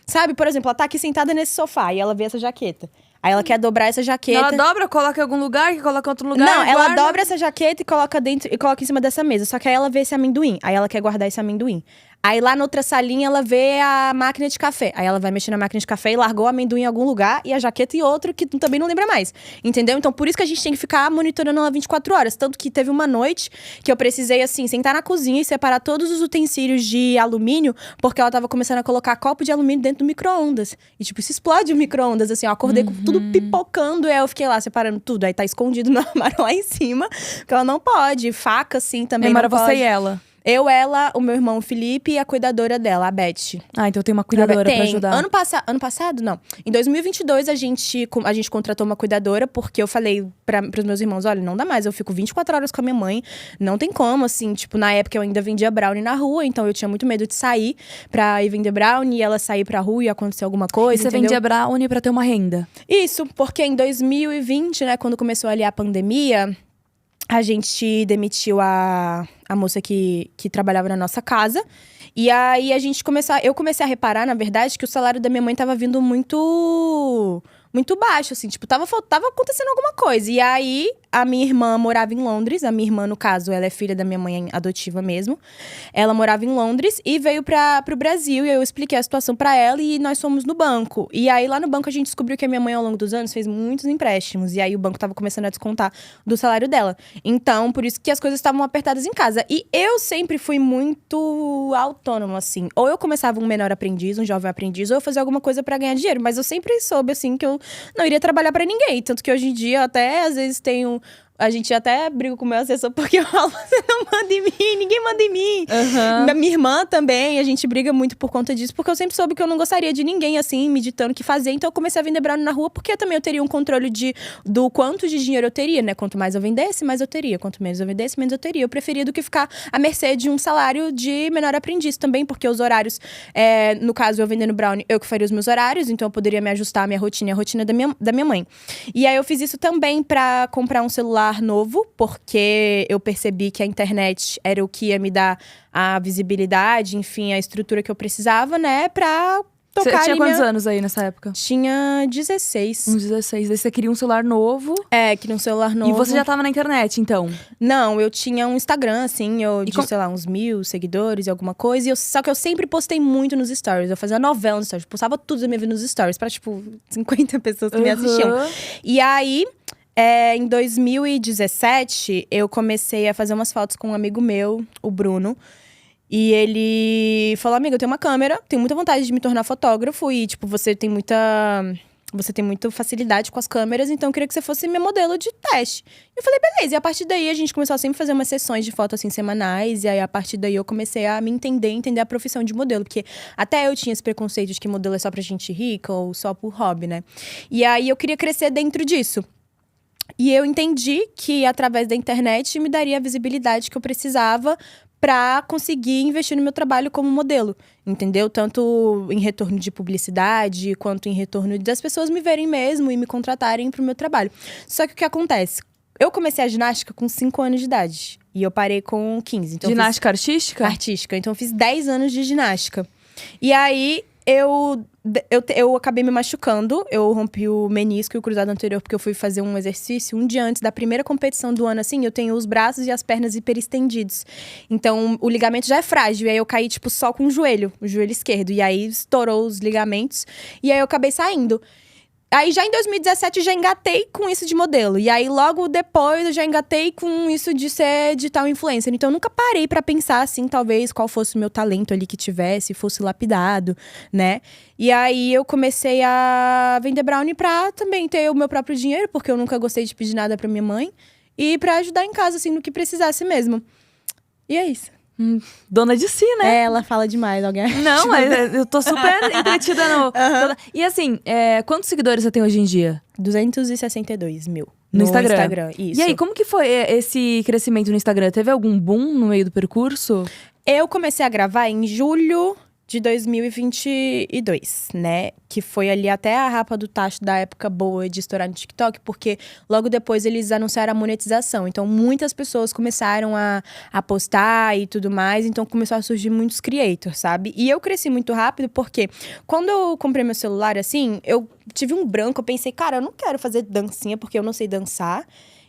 sabe? Por exemplo, ela tá aqui sentada nesse sofá e ela vê essa jaqueta. Aí ela quer dobrar essa jaqueta. Ela dobra, coloca em algum lugar, que coloca em outro lugar. Não, ela guarda. dobra essa jaqueta e coloca dentro e coloca em cima dessa mesa. Só que aí ela vê esse amendoim. Aí ela quer guardar esse amendoim. Aí lá na outra salinha ela vê a máquina de café. Aí ela vai mexer na máquina de café e largou o amendoim em algum lugar e a jaqueta em outro que também não lembra mais. Entendeu? Então por isso que a gente tem que ficar monitorando ela 24 horas. Tanto que teve uma noite que eu precisei, assim, sentar na cozinha e separar todos os utensílios de alumínio, porque ela tava começando a colocar copo de alumínio dentro do micro-ondas. E tipo, isso explode o micro-ondas, assim. Eu acordei com tudo pipocando e aí eu fiquei lá separando tudo. Aí tá escondido no armário lá em cima, porque ela não pode. Faca, assim, também não pode. Você e ela? Eu, ela, o meu irmão Felipe e a cuidadora dela, a Beth. Ah, então tem uma cuidadora pra ajudar. Ano passado, não. Em 2022, a gente contratou uma cuidadora, porque eu falei pros meus irmãos, olha, não dá mais, eu fico 24 horas com a minha mãe, não tem como, assim, tipo, na época eu ainda vendia brownie na rua, então eu tinha muito medo de sair pra ir vender brownie, e ela sair pra rua e acontecer alguma coisa, E você entendeu? vendia brownie pra ter uma renda? Isso, porque em 2020, né, quando começou ali a pandemia… A gente demitiu a moça que trabalhava na nossa casa. E aí eu comecei a reparar, na verdade, que o salário da minha mãe tava vindo muito baixo, assim. Tipo, tava acontecendo alguma coisa. E aí, a minha irmã morava em Londres. A minha irmã, no caso, ela é filha da minha mãe adotiva mesmo. Ela morava em Londres e veio pro Brasil. E eu expliquei a situação pra ela e nós fomos no banco. E aí, lá no banco, a gente descobriu que a minha mãe, ao longo dos anos, fez muitos empréstimos. E aí, o banco tava começando a descontar do salário dela. Então, por isso que as coisas estavam apertadas em casa. E eu sempre fui muito autônoma, assim. Ou eu começava um menor aprendiz, um jovem aprendiz, ou eu fazia alguma coisa pra ganhar dinheiro. Mas eu sempre soube, assim, que eu não iria trabalhar pra ninguém. Tanto que hoje em dia, até, às vezes, tenho… A gente até briga com o meu assessor porque eu falo, você não manda em mim, ninguém manda em mim. Uhum. Minha irmã também, a gente briga muito por conta disso, porque eu sempre soube que eu não gostaria de ninguém, assim, me ditando o que fazer. Então eu comecei a vender brownie na rua, porque também eu teria um controle do quanto de dinheiro eu teria, né? Quanto mais eu vendesse, mais eu teria. Quanto menos eu vendesse, menos eu teria. Eu preferia do que ficar à mercê de um salário de menor aprendiz também, porque os horários, no caso, eu vendendo brownie, eu que faria os meus horários, então eu poderia me ajustar à minha rotina e à rotina da minha mãe. E aí eu fiz isso também pra comprar um celular novo, porque eu percebi que a internet era o que ia me dar a visibilidade, enfim, a estrutura que eu precisava, né, pra tocar. Você tinha quantos anos aí nessa época? Tinha 16. Uns 16. Daí você queria um celular novo. Queria um celular novo. E você já tava na internet, então? Não, eu tinha um Instagram, assim, sei lá, uns 1.000 seguidores e alguma coisa. Só que eu sempre postei muito nos stories. Eu fazia novela nos stories, postava tudo da minha vida nos stories, pra, tipo, 50 pessoas que me assistiam. E aí… em 2017, eu comecei a fazer umas fotos com um amigo meu, o Bruno. E ele falou, amiga, eu tenho uma câmera, tenho muita vontade de me tornar fotógrafo. E, tipo, você tem muita facilidade com as câmeras, então eu queria que você fosse meu modelo de teste. Eu falei, beleza. E a partir daí, a gente começou a sempre fazer umas sessões de foto, assim, semanais. E aí, a partir daí, eu comecei a me entender a profissão de modelo. Porque até eu tinha esse preconceito de que modelo é só pra gente rica ou só por hobby, né? E aí, eu queria crescer dentro disso. E eu entendi que, através da internet, me daria a visibilidade que eu precisava para conseguir investir no meu trabalho como modelo, entendeu? Tanto em retorno de publicidade, quanto em retorno das pessoas me verem mesmo e me contratarem pro meu trabalho. Só que o que acontece? Eu comecei a ginástica com 5 anos de idade. E eu parei com 15. Então ginástica artística? Artística. Então eu fiz 10 anos de ginástica. E aí… eu acabei me machucando. Eu rompi o menisco e o cruzado anterior porque eu fui fazer um exercício um dia antes da primeira competição do ano, assim. Eu tenho os braços e as pernas hiperestendidos. Então, o ligamento já é frágil. E aí, eu caí, tipo, só com o joelho esquerdo. E aí, estourou os ligamentos. E aí, eu acabei saindo. Aí, já em 2017, eu já engatei com isso de modelo. E aí, logo depois, eu já engatei com isso de ser digital influencer. Então, eu nunca parei pra pensar, assim, talvez, qual fosse o meu talento ali que tivesse, fosse lapidado, né? E aí, eu comecei a vender brownie pra também ter o meu próprio dinheiro, porque eu nunca gostei de pedir nada pra minha mãe. E pra ajudar em casa, assim, no que precisasse mesmo. E é isso. Dona de si, né? Ela fala demais, alguém. Não, mas eu tô super entretida no… E assim, quantos seguidores você tem hoje em dia? 262 mil. No Instagram? Isso. E aí, como que foi esse crescimento no Instagram? Teve algum boom no meio do percurso? Eu comecei a gravar em julho de 2022, né? Que foi ali até a rapa do tacho da época boa de estourar no TikTok, porque logo depois eles anunciaram a monetização. Então, muitas pessoas começaram a postar e tudo mais. Então, começou a surgir muitos creators, sabe? E eu cresci muito rápido porque quando eu comprei meu celular, assim, eu tive um branco. Eu pensei, cara, eu não quero fazer dancinha porque eu não sei dançar.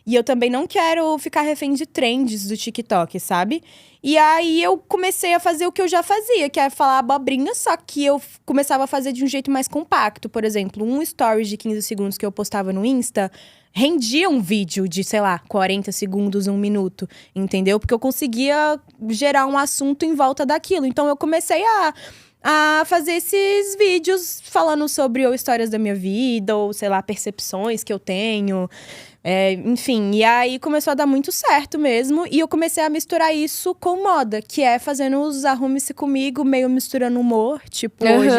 E eu também não quero ficar refém de trends do TikTok, sabe? E aí, eu comecei a fazer o que eu já fazia, que é falar abobrinha, só que eu começava a fazer de um jeito mais compacto. Por exemplo, um stories de 15 segundos que eu postava no Insta rendia um vídeo de, sei lá, 40 segundos, 1 minuto, entendeu? Porque eu conseguia gerar um assunto em volta daquilo. Então, eu comecei a fazer esses vídeos falando sobre ou histórias da minha vida, ou, sei lá, percepções que eu tenho. Enfim, e aí começou a dar muito certo mesmo. E eu comecei a misturar isso com moda, que é fazendo os Arrume-se Comigo, meio misturando humor. Tipo, hoje…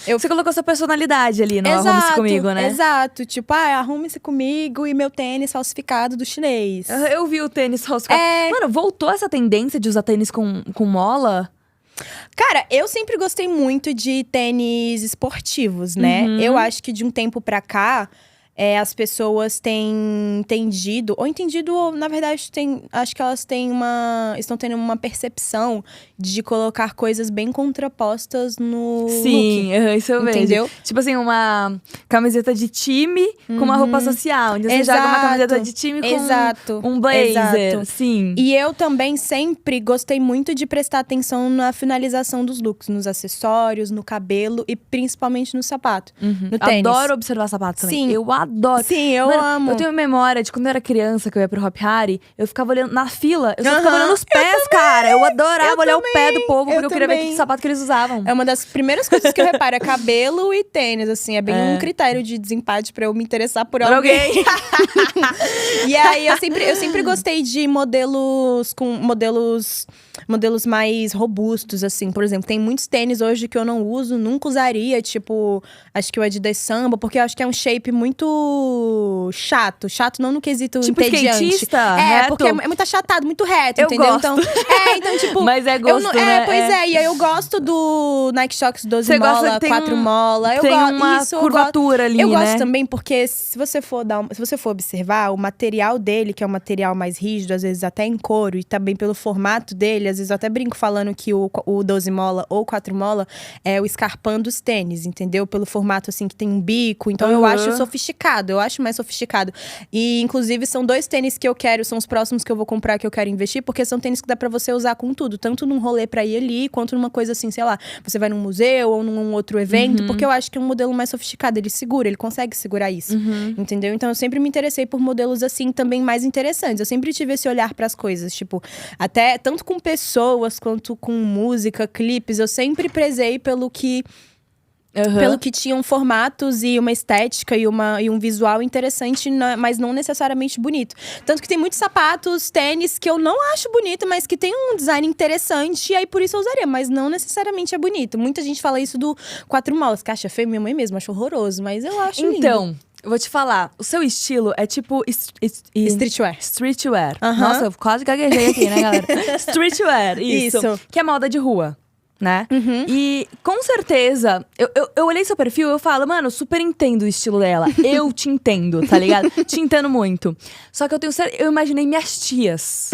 Você colocou sua personalidade ali no Arrume-se Comigo, né? Exato, tipo, arrume-se comigo e meu tênis falsificado do chinês. Eu vi o tênis falsificado. Mano, voltou essa tendência de usar tênis com mola? Cara, eu sempre gostei muito de tênis esportivos, né? Eu acho que de um tempo pra cá… as pessoas têm entendido, ou na verdade, acho que elas estão tendo uma percepção de colocar coisas bem contrapostas no Sim, look. Isso eu vejo. Entendeu? Tipo assim, uma camiseta de time com uma roupa social. Então você joga uma camiseta de time com um blazer. Exato. Sim. E eu também sempre gostei muito de prestar atenção na finalização dos looks. Nos acessórios, no cabelo e principalmente no sapato. No tênis. Adoro observar sapatos também. Sim. Eu adoro. Sim, eu amo. Eu tenho memória de quando eu era criança, que eu ia pro Hop Hari, eu ficava olhando na fila, eu só ficava olhando os pés, cara. Eu adorava olhar o pé do povo, porque eu queria ver que sapato que eles usavam. É uma das primeiras coisas que eu reparo, é cabelo e tênis, assim. É bem um critério de desempate pra eu me interessar por alguém. E aí, eu sempre gostei de modelos com modelos mais robustos, assim. Por exemplo, tem muitos tênis hoje que eu não uso, nunca usaria. Tipo, acho que o Adidas Samba, porque eu acho que é um shape muito chato. Chato não no quesito tipo entediante. Skatista, reto. Porque é muito achatado, muito reto, eu entendeu? Gosto. Então, tipo… Mas é gosto, né? E aí eu gosto do Nike Shox 12 Você mola, gosta, 4 mola. Eu tem gosto, uma isso, curvatura ali, eu né? gosto também porque se você for observar, o material dele, que é um material mais rígido, às vezes até em couro, e também pelo formato dele, às vezes eu até brinco falando que o 12 mola ou 4 mola é o escarpão dos tênis, entendeu? Pelo formato, assim, que tem um bico. Então eu acho sofisticado, eu acho mais sofisticado. E, inclusive, são 2 tênis que eu quero, são os próximos que eu vou comprar, que eu quero investir, porque são tênis que dá pra você usar com tudo. Tanto num rolê pra ir ali, quanto numa coisa assim, sei lá, você vai num museu ou num outro evento, porque eu acho que é um modelo mais sofisticado, ele consegue segurar isso, entendeu? Então eu sempre me interessei por modelos assim, também mais interessantes. Eu sempre tive esse olhar pras coisas, tipo, até tanto com pessoas, quanto com música, clipes, eu sempre prezei pelo que tinham formatos e uma estética e um visual interessante, mas não necessariamente bonito. Tanto que tem muitos sapatos, tênis, que eu não acho bonito, mas que tem um design interessante, e aí por isso eu usaria, mas não necessariamente é bonito. Muita gente fala isso do 4 molas, que acha feio, minha mãe mesmo acha horroroso, mas eu acho lindo. Então, eu vou te falar, o seu estilo é tipo… Streetwear. Streetwear. Nossa, eu quase gaguejei aqui, né, galera? Streetwear, isso. Que é moda de rua, né? E com certeza, eu olhei seu perfil e eu falo, mano, super entendo o estilo dela. Eu te entendo, tá ligado? Te entendo muito. Só que eu imaginei minhas tias.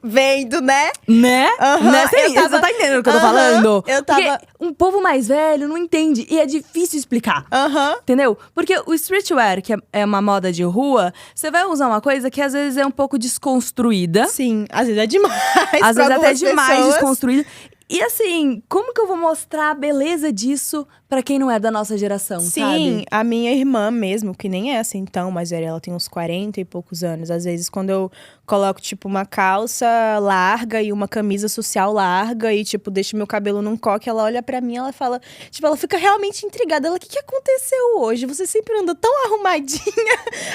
Vendo, né? Né? Aham, Né? Você tá entendendo o que eu tô falando? Eu tava… Porque um povo mais velho não entende. E é difícil explicar. Aham. Entendeu? Porque o streetwear, que é uma moda de rua, você vai usar uma coisa que às vezes é um pouco desconstruída. Sim, às vezes é demais. Às vezes até algumas demais pessoas. desconstruída. E assim, como que eu vou mostrar a beleza disso pra quem não é da nossa geração, Sim, sabe? a minha irmã mesmo, que nem é assim tão mais velha, ela tem uns 40 e poucos anos. Às vezes, quando eu coloco, tipo, uma calça larga e uma camisa social larga e, tipo, deixo meu cabelo num coque, ela olha pra mim, ela fala… Tipo, ela fica realmente intrigada. Ela, o que aconteceu hoje? Você sempre anda tão arrumadinha.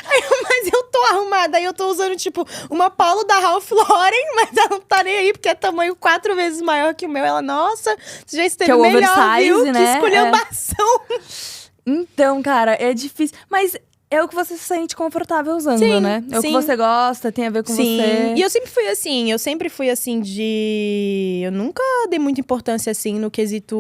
Aí eu, mas eu tô arrumada. Aí eu tô usando, tipo, uma polo da Ralph Lauren, mas ela não tá nem aí, porque é tamanho 4 vezes maior que o meu. Ela, nossa, você já esteve Que é o melhor, oversize, viu? né? Que esculhambação. Então, cara, é difícil. Mas é o que você se sente confortável usando, Sim, né? É o que sim. você gosta, tem a ver com Sim, você. e eu sempre fui assim de… Eu nunca dei muita importância assim no quesito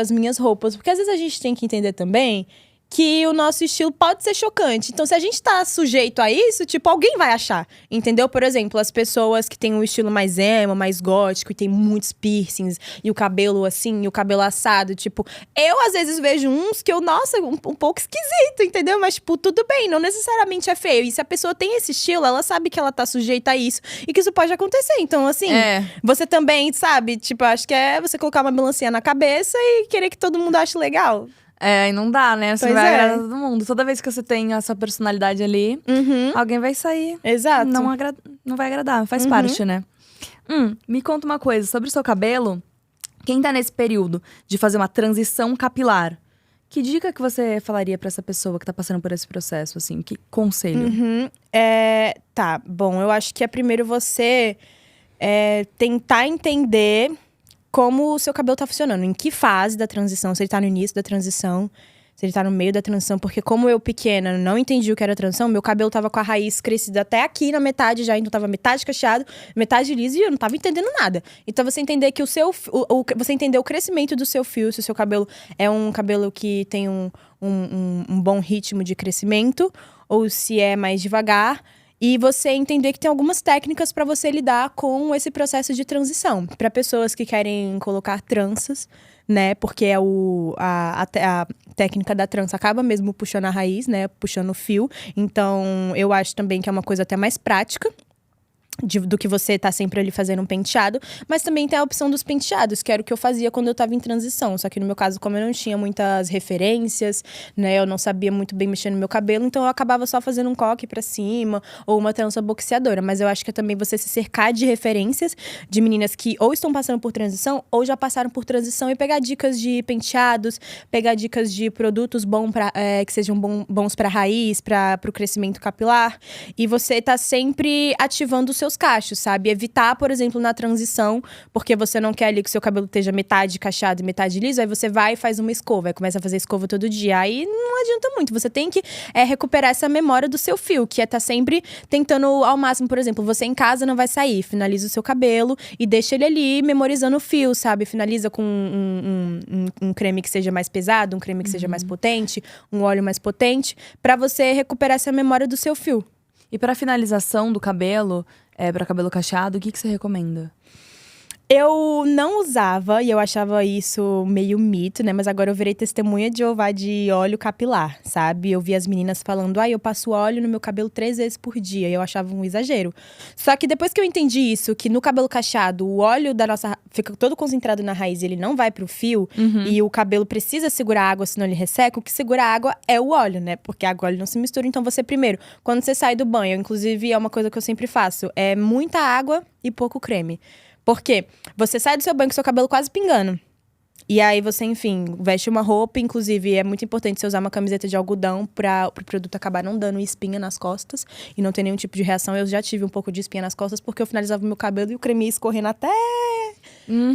as minhas roupas. Porque às vezes a gente tem que entender também que o nosso estilo pode ser chocante. Então, se a gente tá sujeito a isso, tipo, alguém vai achar, entendeu? Por exemplo, as pessoas que têm um estilo mais emo, mais gótico, e tem muitos piercings, e o cabelo assim, e o cabelo assado, tipo… Eu, às vezes, vejo uns que eu, nossa, um pouco esquisito, entendeu? Mas, tipo, tudo bem, não necessariamente é feio. E se a pessoa tem esse estilo, ela sabe que ela tá sujeita a isso, e que isso pode acontecer. Então, assim, você também, sabe? Tipo, acho que é você colocar uma melancia na cabeça e querer que todo mundo ache legal. É, e não dá, né? Você Pois vai é. agradar todo mundo. Toda vez que você tem a sua personalidade ali, alguém vai sair. Exato. Não vai agradar, faz parte, né? Me conta uma coisa, sobre o seu cabelo, quem tá nesse período de fazer uma transição capilar, que dica que você falaria pra essa pessoa que tá passando por esse processo, assim? Que conselho? Tá, bom, eu acho que é primeiro você tentar entender como o seu cabelo tá funcionando, em que fase da transição, se ele tá no início da transição, se ele tá no meio da transição, porque como eu pequena não entendi o que era transição, meu cabelo tava com a raiz crescida até aqui na metade já, então tava metade cacheado, metade liso e eu não tava entendendo nada. Então você entender que você entender o crescimento do seu fio, se o seu cabelo é um cabelo que tem um bom ritmo de crescimento, ou se é mais devagar. E você entender que tem algumas técnicas para você lidar com esse processo de transição. Para pessoas que querem colocar tranças, né? Porque a técnica da trança acaba mesmo puxando a raiz, né? Puxando o fio. Então, eu acho também que é uma coisa até mais prática do que você tá sempre ali fazendo um penteado. Mas também tem a opção dos penteados, que era o que eu fazia quando eu tava em transição. Só que no meu caso, como eu não tinha muitas referências, né? Eu não sabia muito bem mexer no meu cabelo, então eu acabava só fazendo um coque pra cima ou uma trança boxeadora. Mas eu acho que é também você se cercar de referências de meninas que ou estão passando por transição ou já passaram por transição e pegar dicas de penteados, pegar dicas de produtos que sejam bons pra raiz, pro crescimento capilar. E você tá sempre ativando os seus cachos, sabe? Evitar, por exemplo, na transição, porque você não quer ali que o seu cabelo esteja metade cacheado e metade liso, aí você vai e faz uma escova, aí começa a fazer escova todo dia. Aí não adianta muito, você tem que recuperar essa memória do seu fio, que é tá sempre tentando ao máximo, por exemplo, você em casa não vai sair, finaliza o seu cabelo e deixa ele ali memorizando o fio, sabe? Finaliza com um creme que seja mais pesado, um creme que seja mais potente, um óleo mais potente, pra você recuperar essa memória do seu fio. E pra finalização do cabelo, pra cabelo cacheado, o que você recomenda? Eu não usava e eu achava isso meio mito, né? Mas agora eu virei testemunha de Jeová de óleo capilar, sabe? Eu vi as meninas falando, eu passo óleo no meu cabelo 3 vezes por dia. E eu achava um exagero. Só que depois que eu entendi isso, que no cabelo cacheado, o óleo fica todo concentrado na raiz, ele não vai pro fio. E o cabelo precisa segurar água, senão ele resseca. O que segura a água é o óleo, né? Porque a água e o óleo não se misturam. Então você primeiro, quando você sai do banho, inclusive é uma coisa que eu sempre faço, é muita água e pouco creme. Porque você sai do seu banho com seu cabelo quase pingando. E aí você, enfim, veste uma roupa. Inclusive, é muito importante você usar uma camiseta de algodão para o produto acabar não dando espinha nas costas. E não ter nenhum tipo de reação. Eu já tive um pouco de espinha nas costas porque eu finalizava o meu cabelo e o creme ia escorrendo até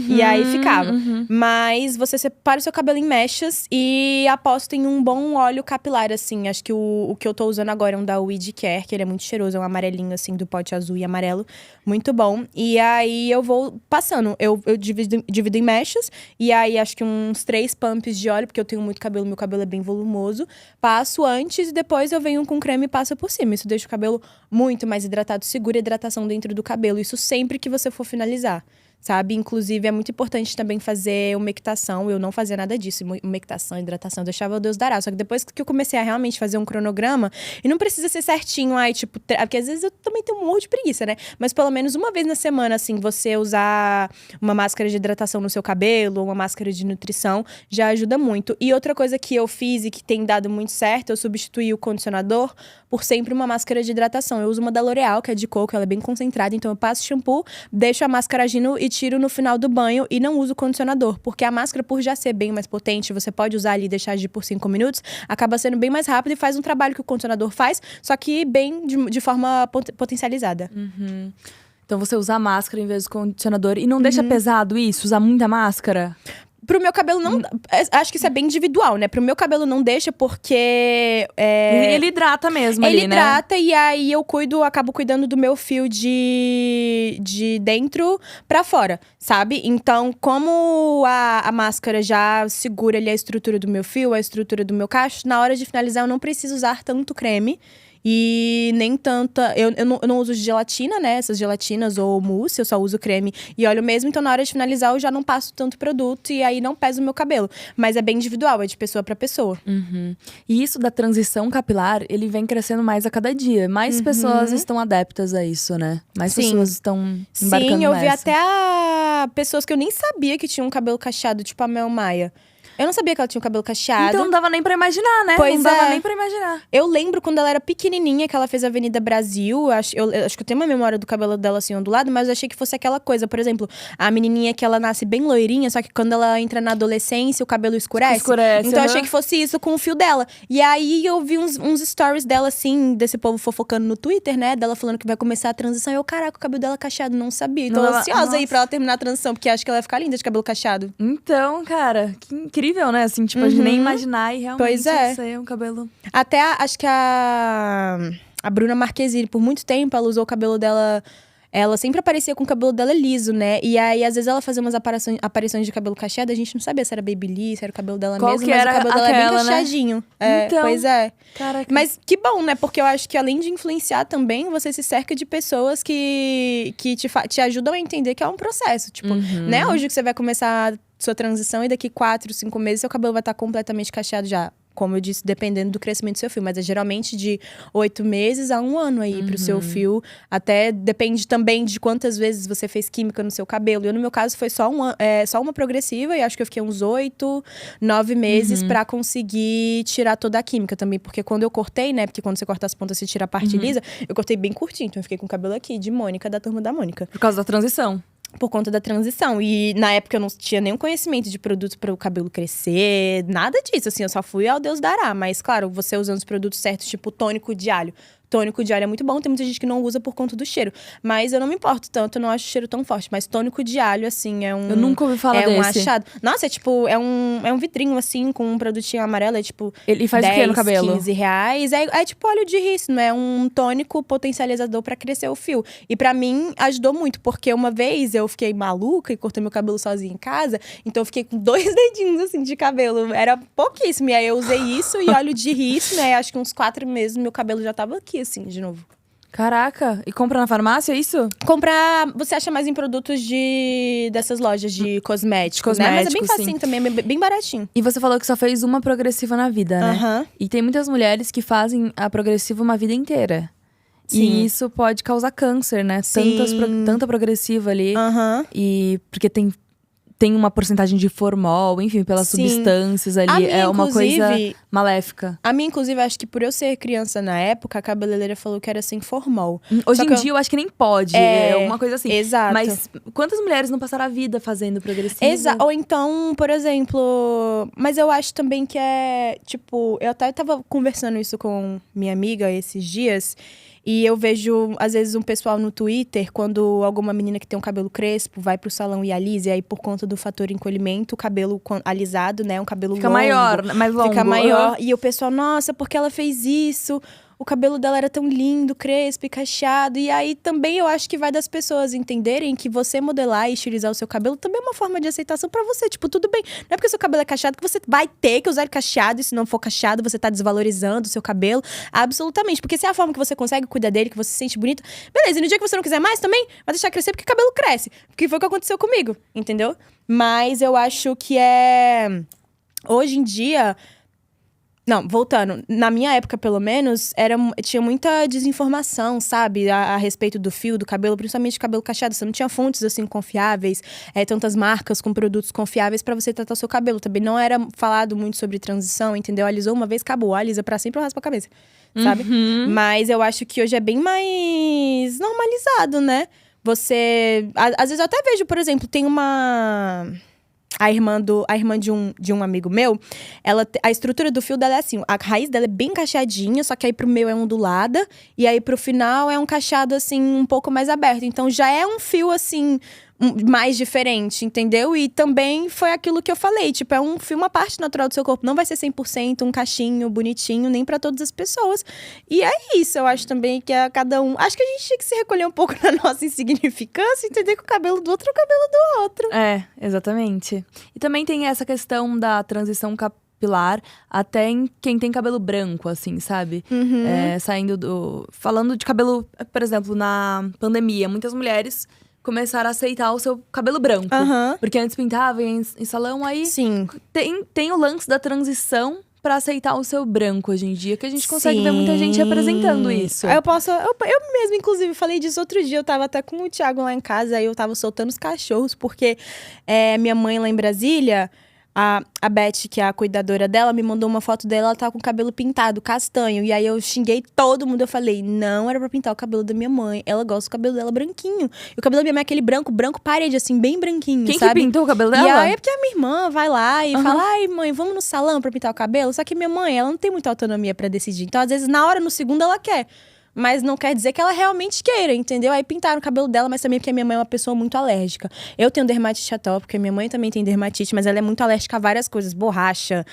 E aí ficava. Mas você separa o seu cabelo em mechas e aposta em um bom óleo capilar, assim. Acho que o que eu tô usando agora é um da Weed Care, que ele é muito cheiroso. É um amarelinho, assim, do pote azul e amarelo. Muito bom. E aí eu vou passando. Eu divido em mechas. E aí acho que uns 3 pumps de óleo, porque eu tenho muito cabelo. Meu cabelo é bem volumoso. Passo antes e depois eu venho com creme e passo por cima. Isso deixa o cabelo muito mais hidratado. Segura a hidratação dentro do cabelo. Isso sempre que você for finalizar. Sabe? Inclusive, é muito importante também fazer umectação. Eu não fazia nada disso. Umectação, hidratação, eu deixava o Deus dará. Só que depois que eu comecei a realmente fazer um cronograma, e não precisa ser certinho, aí, tipo… Porque às vezes eu também tenho um monte de preguiça, né? Mas pelo menos uma vez na semana, assim, você usar uma máscara de hidratação no seu cabelo, ou uma máscara de nutrição, já ajuda muito. E outra coisa que eu fiz e que tem dado muito certo, eu substituí o condicionador por sempre uma máscara de hidratação. Eu uso uma da L'Oréal, que é de coco, ela é bem concentrada. Então eu passo shampoo, deixo a máscara agindo e tiro no final do banho e não uso condicionador. Porque a máscara, por já ser bem mais potente, você pode usar ali e deixar agir por 5 minutos, acaba sendo bem mais rápido e faz um trabalho que o condicionador faz, só que bem de forma potencializada. Então você usa a máscara em vez do condicionador. E não deixa pesado isso? Usar muita máscara? Pro meu cabelo não… Acho que isso é bem individual, né? Pro meu cabelo não deixa porque… Ele hidrata mesmo ali, né? Ele hidrata e aí eu acabo cuidando do meu fio de dentro pra fora, sabe? Então, como a máscara já segura ali a estrutura do meu fio, a estrutura do meu cacho, na hora de finalizar eu não preciso usar tanto creme. E nem tanta… Eu não uso gelatina, né? Essas gelatinas ou mousse, eu só uso creme e óleo mesmo. Então, na hora de finalizar, eu já não passo tanto produto e aí não pesa o meu cabelo. Mas é bem individual, é de pessoa pra pessoa. E isso da transição capilar, ele vem crescendo mais a cada dia. Mais pessoas estão adeptas a isso, né? Mais pessoas estão embarcando Sim, eu vi nessa. até pessoas que eu nem sabia que tinham cabelo cacheado, tipo a Mel Maia. Eu não sabia que ela tinha o cabelo cacheado. Então não dava nem pra imaginar, né? Pois não dava é. nem pra imaginar. Eu lembro quando ela era pequenininha, que ela fez a Avenida Brasil. Acho que eu tenho uma memória do cabelo dela assim ondulado, mas eu achei que fosse aquela coisa. Por exemplo, a menininha que ela nasce bem loirinha, só que quando ela entra na adolescência, o cabelo escurece. Então eu achei que fosse isso com o fio dela. E aí eu vi uns stories dela, assim, desse povo fofocando no Twitter, né? Dela falando que vai começar a transição. E eu, caraca, o cabelo dela cacheado, não sabia. Então Não, ansiosa aí pra ela terminar a transição, porque acho que ela vai ficar linda de cabelo cacheado. Então, cara, que incrível, né? Assim, tipo, a gente nem imaginar e realmente Pois é. isso aí é um cabelo… Até acho que a Bruna Marquezine, por muito tempo, ela usou o cabelo dela… Ela sempre aparecia com o cabelo dela liso, né? E aí, às vezes, ela fazia umas aparições de cabelo cacheado. A gente não sabia se era babyliss, se era o cabelo dela Qual mesmo. que Mas era o cabelo dela é bem aquela, né? cacheadinho. É, Então, pois é. Caraca. Mas que bom, né? Porque eu acho que além de influenciar também, você se cerca de pessoas que te ajudam a entender que é um processo. Tipo, não é hoje que você vai começar a sua transição e daqui 4, 5 meses seu cabelo vai estar completamente cacheado já. Como eu disse, dependendo do crescimento do seu fio. Mas é geralmente de 8 meses a 1 ano aí pro seu fio. Até depende também de quantas vezes você fez química no seu cabelo. Eu, no meu caso, foi só uma progressiva. E acho que eu fiquei uns 8, 9 meses pra conseguir tirar toda a química também. Porque quando eu cortei, né? Porque quando você corta as pontas, você tira a parte lisa. Eu cortei bem curtinho. Então eu fiquei com o cabelo aqui, de Mônica, da Turma da Mônica. Por causa da transição. Por conta da transição. E na época eu não tinha nenhum conhecimento de produtos para o cabelo crescer, nada disso, assim, eu só fui ao Deus dará. Mas, claro, você usando os produtos certos, tipo tônico de alho. Tônico de alho é muito bom, tem muita gente que não usa por conta do cheiro. Mas eu não me importo tanto, eu não acho o cheiro tão forte. Mas tônico de alho, assim, é um… Eu nunca ouvi falar desse. É um desse. achado. Nossa, é tipo, é um vidrinho, assim, com um produtinho amarelo. É tipo… Ele faz 10, o quê no cabelo? 15 reais. É tipo óleo de rícino, é um tônico potencializador pra crescer o fio. E pra mim, ajudou muito. Porque uma vez eu fiquei maluca e cortei meu cabelo sozinha em casa. Então eu fiquei com 2 dedinhos, assim, de cabelo. Era pouquíssimo. E aí eu usei isso e óleo de rícino. E aí acho que uns 4 meses meu cabelo já tava aqui, assim, de novo. Caraca, e compra na farmácia, é isso? Comprar, você acha mais em produtos dessas lojas de cosméticos, né? Mas é bem Cosméticos, facinho sim. também, é bem baratinho. E você falou que só fez uma progressiva na vida, né? Aham. E tem muitas mulheres que fazem a progressiva uma vida inteira. Sim. E isso pode causar câncer, né? Sim. Tanta progressiva ali. Aham. E porque tem uma porcentagem de formol, enfim, pelas Sim. substâncias ali. A minha, É uma coisa inclusive, maléfica. A minha, inclusive, acho que por eu ser criança na época, a cabeleireira falou que era sem formol. Hoje Só em que dia eu acho que nem pode. É uma coisa assim. Exato. Mas quantas mulheres não passaram a vida fazendo progressiva? Ou então, por exemplo… Mas eu acho também que é, tipo… Eu até tava conversando isso com minha amiga esses dias… E eu vejo, às vezes, um pessoal no Twitter, quando alguma menina que tem um cabelo crespo vai pro salão e alisa, e aí por conta do fator encolhimento, o cabelo alisado, né, um cabelo Fica longo. maior, mais longo. Fica maior. E o pessoal, nossa, porque ela fez isso? O cabelo dela era tão lindo, crespo e cacheado. E aí também eu acho que vai das pessoas entenderem que você modelar e estilizar o seu cabelo também é uma forma de aceitação pra você. Tipo, tudo bem. Não é porque seu cabelo é cacheado que você vai ter que usar ele cacheado. E se não for cacheado, você tá desvalorizando o seu cabelo. Absolutamente. Porque se é a forma que você consegue cuidar dele, que você se sente bonito, beleza. E no dia que você não quiser mais também, vai deixar crescer porque o cabelo cresce. Porque foi o que aconteceu comigo, entendeu? Mas eu acho que hoje em dia… Não, voltando. Na minha época, pelo menos, tinha muita desinformação, sabe? A respeito do fio, do cabelo, principalmente cabelo cacheado. Você não tinha fontes, assim, confiáveis. Tantas marcas com produtos confiáveis pra você tratar o seu cabelo. Também não era falado muito sobre transição, entendeu? Alisou uma vez, acabou. Alisa pra sempre ou raspa a cabeça, sabe? Mas eu acho que hoje é bem mais normalizado, né? Você… Às vezes eu até vejo, por exemplo, tem uma… A irmã de um amigo meu, a estrutura do fio dela é assim, a raiz dela é bem cacheadinha, só que aí pro meio é ondulada, e aí pro final é um cacheado, assim, um pouco mais aberto. Então já é um fio, assim, mais diferente, entendeu? E também foi aquilo que eu falei, tipo, é um fio, uma parte natural do seu corpo. Não vai ser 100% um cachinho bonitinho, nem pra todas as pessoas. E é isso, eu acho também que é cada um… Acho que a gente tinha que se recolher um pouco na nossa insignificância e entender que o cabelo do outro é o cabelo do outro. É, exatamente. E também tem essa questão da transição capilar até em quem tem cabelo branco, assim, sabe? Falando de cabelo, por exemplo, na pandemia, muitas mulheres começaram a aceitar o seu cabelo branco. Porque antes pintava em salão, aí… Sim. Tem o lance da transição pra aceitar o seu branco hoje em dia, que a gente consegue ver muita gente representando isso. Eu mesma, inclusive, falei disso outro dia. Eu tava até com o Thiago lá em casa, aí eu tava soltando os cachorros, porque minha mãe lá em Brasília… A Beth, que é a cuidadora dela, me mandou uma foto dela, ela tava com o cabelo pintado, castanho. E aí eu xinguei todo mundo, eu falei, não era pra pintar o cabelo da minha mãe. Ela gosta do cabelo dela branquinho. E o cabelo da minha mãe é aquele branco parede, assim, bem branquinho, Quem sabe? que pintou o cabelo dela? E aí é porque a minha irmã vai lá e fala, ai mãe, vamos no salão pra pintar o cabelo? Só que minha mãe, ela não tem muita autonomia pra decidir. Então, às vezes, na hora, no segundo, ela quer. Mas não quer dizer que ela realmente queira, entendeu? Aí pintaram o cabelo dela, mas também porque a minha mãe é uma pessoa muito alérgica. Eu tenho dermatite atópica, minha mãe também tem dermatite, mas ela é muito alérgica a várias coisas. Borracha,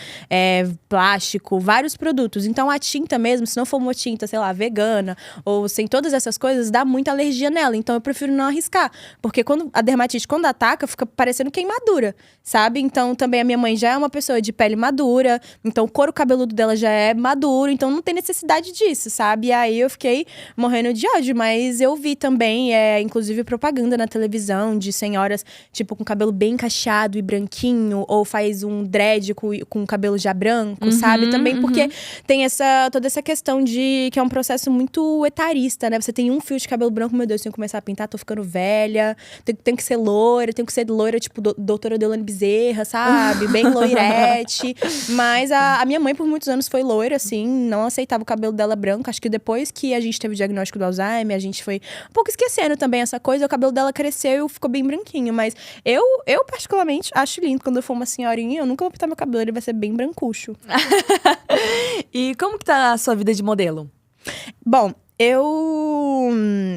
plástico, vários produtos. Então a tinta mesmo, se não for uma tinta, sei lá, vegana, ou sem todas essas coisas, dá muita alergia nela. Então eu prefiro não arriscar. Porque a dermatite, quando ataca, fica parecendo queimadura, sabe? Então também a minha mãe já é uma pessoa de pele madura, então o couro cabeludo dela já é maduro, então não tem necessidade disso, sabe? E aí eu fiquei morrendo de ódio, mas eu vi também, inclusive propaganda na televisão de senhoras, tipo, com cabelo bem cacheado e branquinho, ou faz um dread com cabelo já branco, sabe? Também porque tem toda essa questão de que é um processo muito etarista, né? Você tem um fio de cabelo branco, meu Deus, tenho que começar a pintar, tô ficando velha, tenho que ser loira, tipo, doutora Deolane Bezerra, sabe? Bem loirete. Mas a minha mãe, por muitos anos, foi loira, assim, não aceitava o cabelo dela branco. Acho que depois que a gente teve o diagnóstico do Alzheimer, a gente foi um pouco esquecendo também essa coisa, o cabelo dela cresceu e ficou bem branquinho, mas eu particularmente acho lindo quando eu for uma senhorinha, eu nunca vou pintar meu cabelo, ele vai ser bem brancucho. E como que tá a sua vida de modelo? Bom,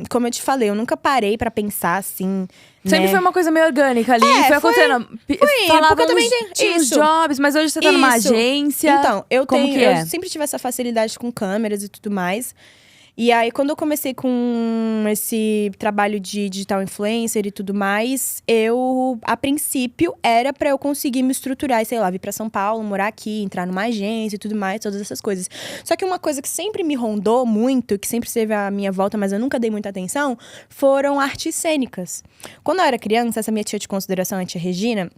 como eu te falei, eu nunca parei pra pensar assim, Sempre foi uma coisa meio orgânica ali, foi acontecendo. Porque eu também tinha os jobs, mas hoje você tá numa agência. Então, eu é? sempre tive essa facilidade com câmeras e tudo mais. E aí, quando eu comecei com esse trabalho de digital influencer e tudo mais, a princípio, era pra eu conseguir me estruturar e, sei lá, vir pra São Paulo, morar aqui, entrar numa agência e tudo mais, todas essas coisas. Só que uma coisa que sempre me rondou muito, que sempre esteve à minha volta, mas eu nunca dei muita atenção, foram artes cênicas. Quando eu era criança, essa minha tia de consideração, a tia Regina,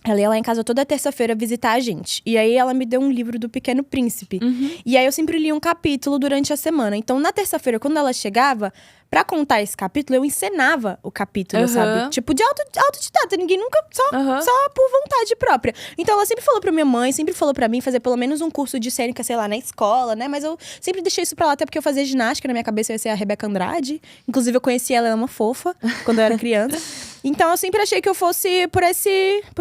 ela ia lá em casa toda terça-feira visitar a gente. E aí, ela me deu um livro do Pequeno Príncipe. E aí, eu sempre li um capítulo durante a semana. Então, na terça-feira, quando ela chegava, pra contar esse capítulo, eu encenava o capítulo, sabe? Tipo, de autodidata, ninguém nunca, só por vontade própria. Então ela sempre falou pra minha mãe, sempre falou pra mim fazer pelo menos um curso de cênica, sei lá, na escola, né? Mas eu sempre deixei isso pra lá, até porque eu fazia ginástica, na minha cabeça eu ia ser a Rebeca Andrade. Inclusive eu conheci ela é uma fofa, quando eu era criança. Então eu sempre achei que eu fosse por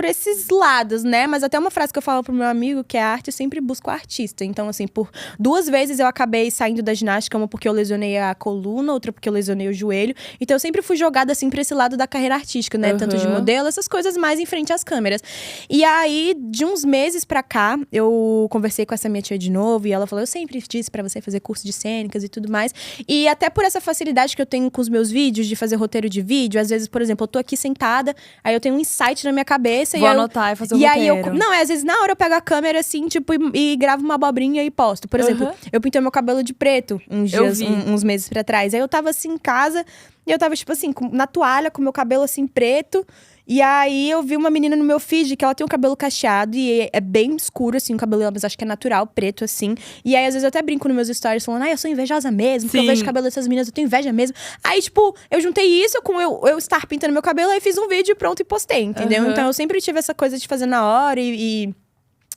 esses lados, né? Mas até uma frase que eu falo pro meu amigo, que é a arte, eu sempre busco artista. Então assim, por 2 vezes eu acabei saindo da ginástica, uma porque eu lesionei a coluna, outra porque eu lesionei o joelho. Então eu sempre fui jogada assim pra esse lado da carreira artística, né? Tanto de modelo, essas coisas mais em frente às câmeras. E aí, de uns meses pra cá, eu conversei com essa minha tia de novo e ela falou: eu sempre disse pra você fazer curso de cênicas e tudo mais. E até por essa facilidade que eu tenho com os meus vídeos, de fazer roteiro de vídeo, às vezes, por exemplo, eu tô aqui sentada, aí eu tenho um insight na minha cabeça. Vou anotar e fazer o roteiro. Não, às vezes na hora eu pego a câmera assim, tipo, e gravo uma abobrinha e posto. Por exemplo, eu pintei meu cabelo de preto uns meses pra trás. Aí eu tava assim em casa, e eu tava, tipo assim, na toalha, com meu cabelo assim preto. E aí eu vi uma menina no meu feed que ela tem o cabelo cacheado e é bem escuro, assim, o cabelo dela, mas acho que é natural, preto, assim. E aí, às vezes, eu até brinco nos meus stories falando: eu sou invejosa mesmo, porque eu vejo o cabelo dessas meninas, eu tenho inveja mesmo. Aí, tipo, eu juntei isso com eu estar pintando meu cabelo, aí fiz um vídeo pronto e postei, entendeu? Então eu sempre tive essa coisa de fazer na hora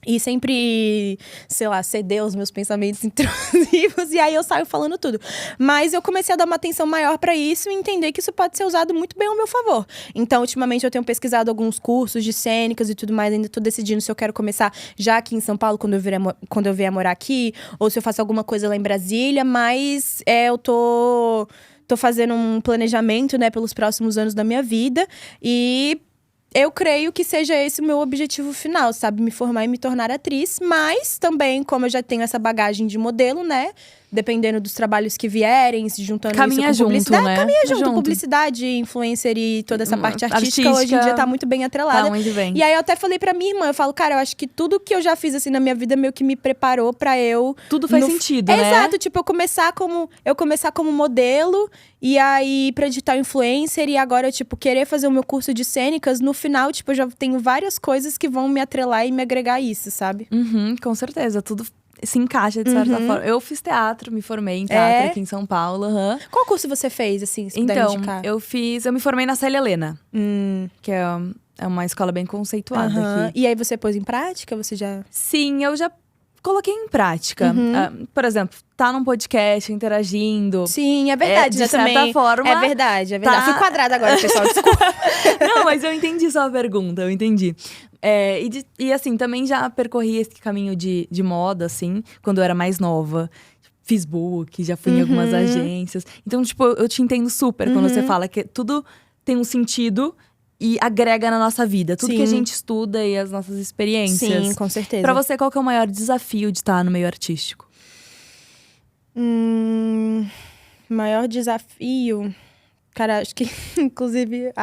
e sempre, sei lá, ceder aos meus pensamentos intrusivos. E aí eu saio falando tudo. Mas eu comecei a dar uma atenção maior pra isso e entender que isso pode ser usado muito bem ao meu favor. Então, ultimamente, eu tenho pesquisado alguns cursos de cênicas e tudo mais. Ainda tô decidindo se eu quero começar já aqui em São Paulo, quando eu vier morar aqui. Ou se eu faço alguma coisa lá em Brasília. Mas eu tô fazendo um planejamento, né, pelos próximos anos da minha vida. E eu creio que seja esse o meu objetivo final, sabe? Me formar e me tornar atriz. Mas também, como eu já tenho essa bagagem de modelo, né? Dependendo dos trabalhos que vierem, se juntando caminha isso com publicidade. Né? Caminha junto. Publicidade, influencer e toda essa parte artística hoje em dia tá muito bem atrelada. Tá muito bem. E aí eu até falei pra minha irmã, eu falo, cara, eu acho que tudo que eu já fiz assim na minha vida meio que me preparou pra eu… Tudo faz sentido, né? Exato, tipo, eu começar como modelo, e aí pra digital influencer, e agora eu, tipo, querer fazer o meu curso de cênicas, no final, tipo, eu já tenho várias coisas que vão me atrelar e me agregar isso, sabe? Com certeza, tudo se encaixa de certa forma. Eu fiz teatro, me formei em teatro aqui em São Paulo. Qual curso você fez, assim, se puder indicar? Eu me formei na Célia Helena, que é uma escola bem conceituada aqui. E aí você pôs em prática? Você já… Sim, eu já coloquei em prática. Por exemplo, tá num podcast, interagindo. Sim, é verdade, de certa forma. É verdade. Fui quadrada agora, pessoal, desculpa. Não, mas eu entendi sua pergunta, eu entendi. E assim, também já percorri esse caminho de moda, assim, quando eu era mais nova. Fiz book, já fui em algumas agências. Então, tipo, eu te entendo super quando você fala que tudo tem um sentido e agrega na nossa vida. Tudo que a gente estuda e as nossas experiências. Sim, com certeza. Pra você, qual que é o maior desafio de estar no meio artístico? Maior desafio… Cara, acho que, inclusive,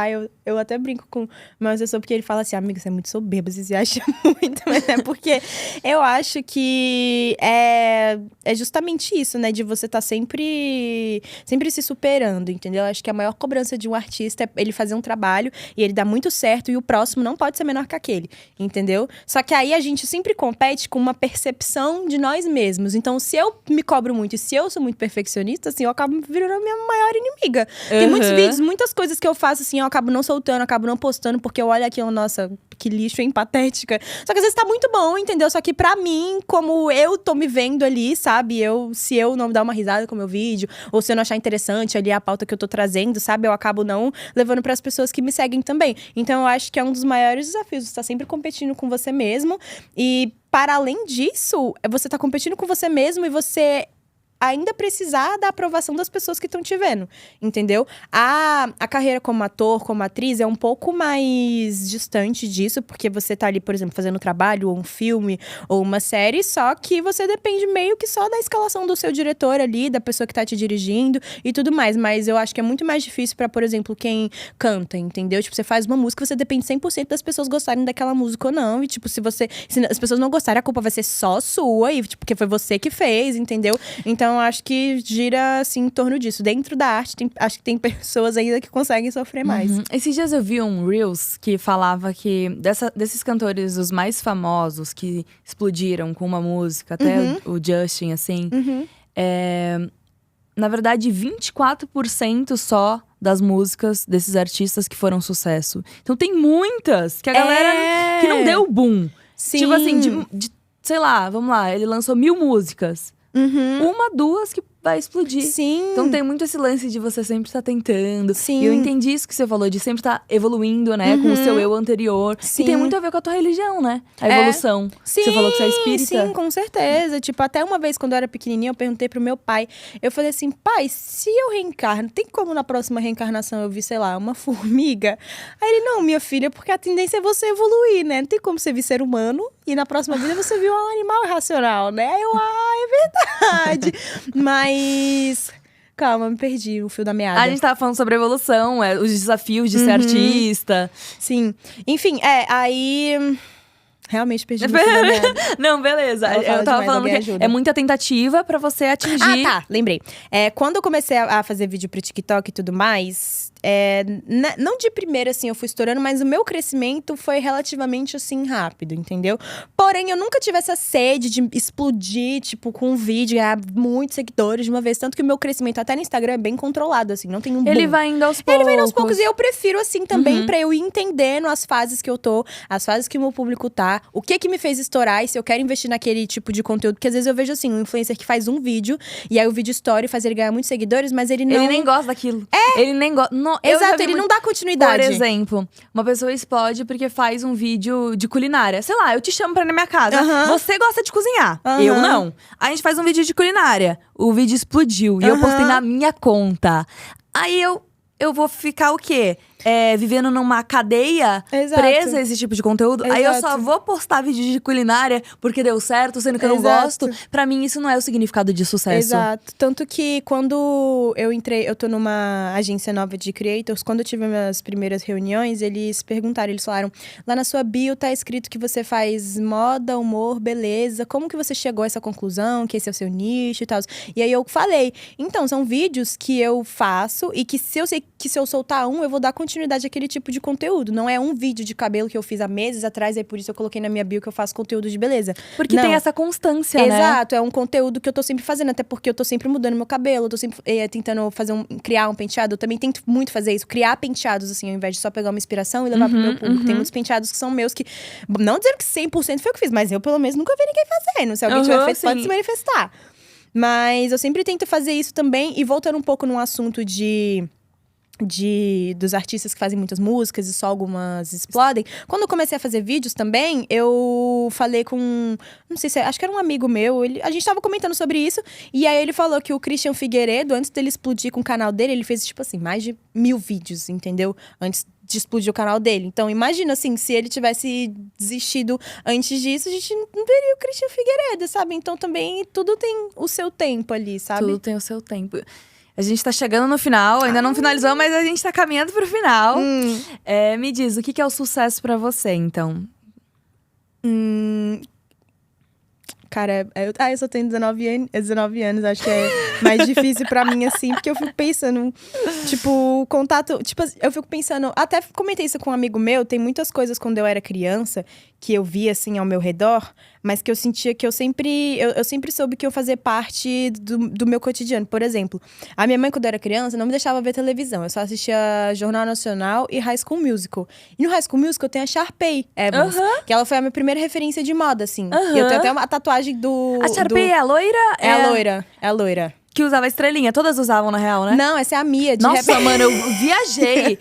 eu até brinco com o meu assessor, porque ele fala assim: amiga, você é muito soberba, você se acha muito. Mas é porque eu acho que é justamente isso, né? De você estar sempre se superando, entendeu? Eu acho que a maior cobrança de um artista é ele fazer um trabalho e ele dá muito certo, e o próximo não pode ser menor que aquele, entendeu? Só que aí a gente sempre compete com uma percepção de nós mesmos. Então, se eu me cobro muito e se eu sou muito perfeccionista, assim, eu acabo virando a minha maior inimiga. Tem muitos vídeos, muitas coisas que eu faço assim, eu acabo não soltando, acabo não postando, porque eu olho aquilo, nossa, que lixo, hein, patética. Só que às vezes tá muito bom, entendeu? Só que pra mim, como eu tô me vendo ali, sabe? Se eu não dar uma risada com o meu vídeo, ou se eu não achar interessante ali a pauta que eu tô trazendo, sabe? Eu acabo não levando pras pessoas que me seguem também. Então eu acho que é um dos maiores desafios, você tá sempre competindo com você mesmo. E para além disso, você tá competindo com você mesmo e você ainda precisar da aprovação das pessoas que estão te vendo, entendeu? A carreira como ator, como atriz, é um pouco mais distante disso, porque você tá ali, por exemplo, fazendo um trabalho, ou um filme, ou uma série, só que você depende meio que só da escalação do seu diretor ali, da pessoa que tá te dirigindo e tudo mais. Mas eu acho que é muito mais difícil pra, por exemplo, quem canta, entendeu? Tipo, você faz uma música, você depende 100% das pessoas gostarem daquela música ou não. E, tipo, se as pessoas não gostarem, a culpa vai ser só sua, e, tipo, porque foi você que fez, entendeu? Então, acho que gira, assim, em torno disso. Dentro da arte, acho que tem pessoas ainda que conseguem sofrer mais. Esses dias eu vi um Reels que falava que desses cantores, os mais famosos, que explodiram com uma música, até o Justin, assim… na verdade, 24% só das músicas desses artistas que foram sucesso. Então tem muitas que a galera que não deu boom. Sim. Tipo assim, sei lá, vamos lá, ele lançou 1000 músicas. Uma, duas que vai explodir. Sim. Então tem muito esse lance de você sempre estar tentando. Sim. E eu entendi isso que você falou, de sempre estar evoluindo, né? Com o seu eu anterior. Sim. E tem muito a ver com a tua religião, né? A evolução. Sim, Você falou que você é espírita. Sim, com certeza. Tipo, até uma vez quando eu era pequenininha, eu perguntei pro meu pai. Eu falei assim, pai, se eu reencarno, tem como na próxima reencarnação eu vir, sei lá, uma formiga? Aí ele, não, minha filha, porque a tendência é você evoluir, né? Não tem como você vir ser humano e na próxima vida você viu um animal irracional, né? Aí eu, é verdade. Mas… Calma, me perdi o fio da meada. A gente tava falando sobre a evolução, os desafios de ser artista. Sim. Enfim, aí… Realmente perdi o fio da meada. Não, beleza. Eu tava falando que é muita tentativa pra você atingir… Ah, tá. Lembrei. Quando eu comecei a fazer vídeo pro TikTok e tudo mais… não de primeira, assim, eu fui estourando, mas o meu crescimento foi relativamente, assim, rápido, entendeu? Porém, eu nunca tive essa sede de explodir, tipo, com um vídeo, ganhar muitos seguidores de uma vez. Tanto que o meu crescimento até no Instagram é bem controlado, assim, não tem um boom. Ele vai indo aos poucos. Ele vai indo aos poucos e eu prefiro, assim, também, pra eu ir entendendo as fases que eu tô, as fases que o meu público tá, o que me fez estourar e se eu quero investir naquele tipo de conteúdo. Porque às vezes eu vejo, assim, um influencer que faz um vídeo e aí o vídeo estoura e faz ele ganhar muitos seguidores, mas ele não… Ele nem gosta daquilo. Ele nem gosta… Exato, ele não dá continuidade. Por exemplo, uma pessoa explode porque faz um vídeo de culinária. Sei lá, eu te chamo pra ir na minha casa. Você gosta de cozinhar, eu não. Aí a gente faz um vídeo de culinária. O vídeo explodiu e eu postei na minha conta. Aí eu vou ficar o quê? Vivendo numa cadeia presa a esse tipo de conteúdo. Aí eu só vou postar vídeo de culinária porque deu certo, sendo que eu não gosto. Pra mim, isso não é o significado de sucesso. Exato. Tanto que quando eu tô numa agência nova de creators, quando eu tive minhas primeiras reuniões, eles perguntaram, eles falaram, lá na sua bio tá escrito que você faz moda, humor, beleza. Como que você chegou a essa conclusão, que esse é o seu nicho e tal? E aí eu falei, então, são vídeos que eu faço e que se eu sei que se eu soltar um, eu vou dar continuidade àquele tipo de conteúdo. Não é um vídeo de cabelo que eu fiz há meses atrás, e por isso eu coloquei na minha bio que eu faço conteúdo de beleza. Porque tem essa constância, né? Exato, é um conteúdo que eu tô sempre fazendo, até porque eu tô sempre mudando meu cabelo, eu tô sempre tentando criar um penteado. Eu também tento muito fazer isso, criar penteados, assim, ao invés de só pegar uma inspiração e levar pro meu público. Tem muitos penteados que são meus que, não dizendo que 100% foi o que fiz, mas eu pelo menos nunca vi ninguém fazendo. Se alguém tiver feito, pode se manifestar. Mas eu sempre tento fazer isso também, e voltando um pouco num assunto dos artistas que fazem muitas músicas e só algumas explodem. Quando eu comecei a fazer vídeos também, eu falei com… Não sei se… Acho que era um amigo meu. A gente tava comentando sobre isso. E aí ele falou que o Christian Figueiredo, antes dele explodir com o canal dele, ele fez, tipo assim, mais de 1000 vídeos, entendeu? Antes de explodir o canal dele. Então, imagina, assim, se ele tivesse desistido antes disso, a gente não veria o Christian Figueiredo, sabe? Então, também, tudo tem o seu tempo ali, sabe? Tudo tem o seu tempo. A gente tá chegando no final, ainda não finalizou, mas a gente tá caminhando pro final. Me diz, o que é o sucesso pra você, então? Cara, eu só tenho 19 anos, acho que é mais difícil pra mim, assim, porque eu fico pensando, tipo, o contato… Tipo, eu fico pensando, até comentei isso com um amigo meu, tem muitas coisas quando eu era criança que eu via, assim, ao meu redor, mas que eu sentia que eu sempre soube que eu fazia parte do meu cotidiano. Por exemplo, a minha mãe, quando eu era criança, não me deixava ver televisão. Eu só assistia Jornal Nacional e High School Musical. E no High School Musical eu tenho a Sharpay Evans, que ela foi a minha primeira referência de moda, assim. E eu tenho até uma tatuagem do… A Sharpay é a loira? É a loira. Que usava estrelinha. Todas usavam, na real, né? Não, essa é a Mia. Nossa, mano, eu viajei.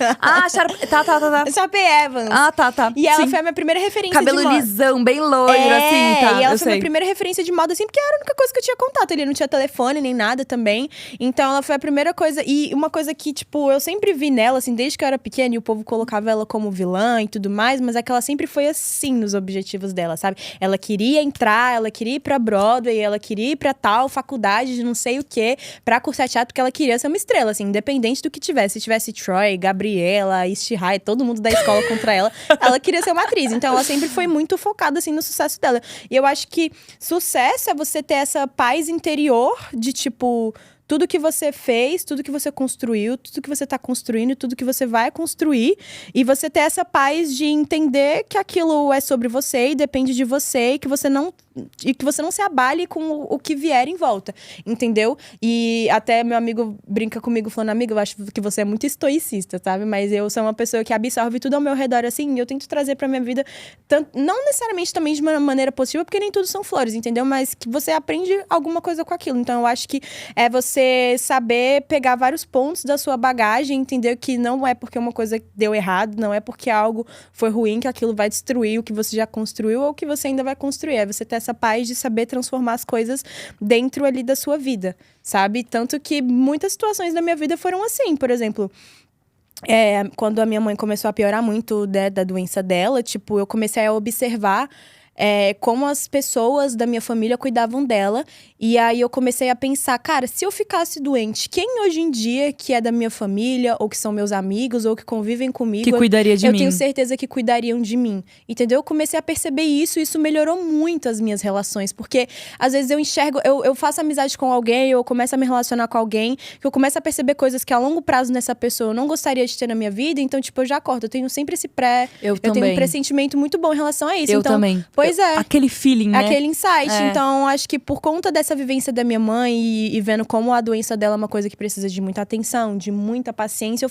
Sharpay… Tá. Sharpay Evans. Tá. E ela foi a minha primeira referência Cabelo de moda. lisão, bem loiro, assim, tá. E ela foi a minha primeira referência de moda, assim, porque era a única coisa que eu tinha contato. Ele não tinha telefone, nem nada também. Então, ela foi a primeira coisa. E uma coisa que, tipo, eu sempre vi nela, assim, desde que eu era pequena. E o povo colocava ela como vilã e tudo mais. Mas é que ela sempre foi assim nos objetivos dela, sabe? Ela queria entrar, ela queria ir pra Broadway, ela queria ir pra tal faculdade de não sei o quê, pra cursar teatro, porque ela queria ser uma estrela, assim, independente do que tivesse. Se tivesse Troy, Gabriela, East High, todo mundo da escola contra ela, ela queria ser uma atriz. Então, ela sempre foi muito focada, assim, no sucesso dela. E eu acho que sucesso é você ter essa paz interior de, tipo… Tudo que você fez, tudo que você construiu, tudo que você tá construindo, tudo que você vai construir. E você ter essa paz de entender que aquilo é sobre você e depende de você. E que você não e que você não se abale com o que vier em volta, entendeu? E até meu amigo brinca comigo falando, amigo, eu acho que você é muito estoicista, sabe? Mas eu sou uma pessoa que absorve tudo ao meu redor, assim, e eu tento trazer pra minha vida, não necessariamente também de uma maneira positiva, porque nem tudo são flores, entendeu? Mas que você aprende alguma coisa com aquilo. Então eu acho que é você saber pegar vários pontos da sua bagagem, entender que não é porque uma coisa deu errado, não é porque algo foi ruim que aquilo vai destruir o que você já construiu ou o que você ainda vai construir. É você ter essa paz de saber transformar as coisas dentro ali da sua vida, sabe? Tanto que muitas situações da minha vida foram assim, por exemplo... quando a minha mãe começou a piorar muito, né, da doença dela, tipo, eu comecei a observar como as pessoas da minha família cuidavam dela. E aí eu comecei a pensar, cara, se eu ficasse doente, quem hoje em dia que é da minha família, ou que são meus amigos, ou que convivem comigo… Que cuidaria de mim. Eu tenho certeza que cuidariam de mim, entendeu? Eu comecei a perceber isso, e isso melhorou muito as minhas relações. Porque às vezes eu enxergo, eu faço amizade com alguém, eu começo a me relacionar com alguém, que eu começo a perceber coisas que a longo prazo nessa pessoa eu não gostaria de ter na minha vida. Então, tipo, eu já corto, eu tenho sempre esse Eu tenho também. um pressentimento muito bom em relação a isso. Eu então, também. Pois é. Aquele feeling, né? Aquele insight. Então, acho que por conta dessa vivência da minha mãe e vendo como a doença dela é uma coisa que precisa de muita atenção, de muita paciência,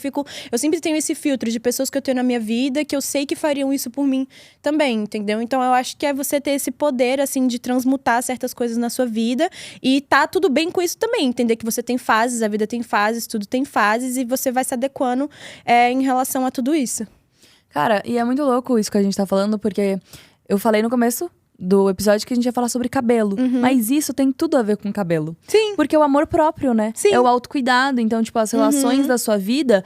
eu sempre tenho esse filtro de pessoas que eu tenho na minha vida que eu sei que fariam isso por mim também, entendeu? Então, eu acho que é você ter esse poder, assim, de transmutar certas coisas na sua vida e tá tudo bem com isso também. Entender que você tem fases, a vida tem fases, tudo tem fases e você vai se adequando em relação a tudo isso. Cara, e é muito louco isso que a gente tá falando, porque eu falei no começo do episódio que a gente ia falar sobre cabelo. Mas isso tem tudo a ver com cabelo. Sim. Porque é o amor próprio, né? Sim. É o autocuidado. Então, tipo, as relações da sua vida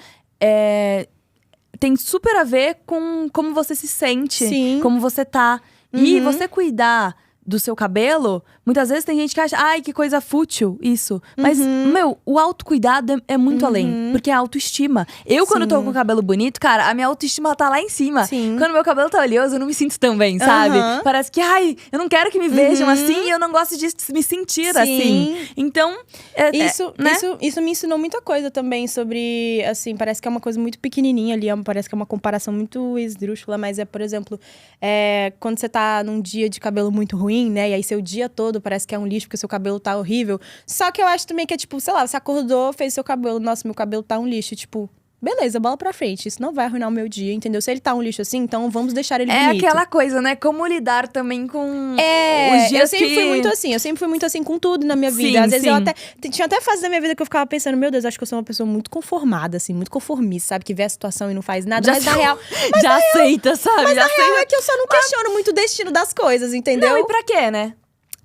tem super a ver com como você se sente. Sim. Como você tá. E você cuidar do seu cabelo, muitas vezes tem gente que acha, ai, que coisa fútil, isso. Mas, meu, o autocuidado é muito além. Porque é autoestima. Eu, quando tô com o cabelo bonito, cara, a minha autoestima tá lá em cima. Sim. Quando meu cabelo tá oleoso, eu não me sinto tão bem, sabe? Parece que, ai, eu não quero que me vejam assim e eu não gosto de me sentir assim. Então, Isso me ensinou muita coisa também sobre, assim, parece que é uma coisa muito pequenininha ali, parece que é uma comparação muito esdrúxula, mas por exemplo, quando você tá num dia de cabelo muito ruim, né? E aí seu dia todo parece que é um lixo porque seu cabelo tá horrível. Só que eu acho também que é tipo, sei lá, você acordou, fez seu cabelo, nossa, meu cabelo tá um lixo. Tipo, beleza, bola pra frente. Isso não vai arruinar o meu dia, entendeu? Se ele tá um lixo assim, então vamos deixar ele bonito. É aquela coisa, né? Como lidar também com os dias eu sempre fui muito assim. Eu sempre fui muito assim com tudo na minha vida. Às vezes eu até… Tinha até fases da minha vida que eu ficava pensando, meu Deus, acho que eu sou uma pessoa muito conformada, assim, muito conformista, sabe? Que vê a situação e não faz nada. Mas na real… Já aceita, sabe? Mas já na real é que eu só não questiono muito o destino das coisas, entendeu? Não, e pra quê, né?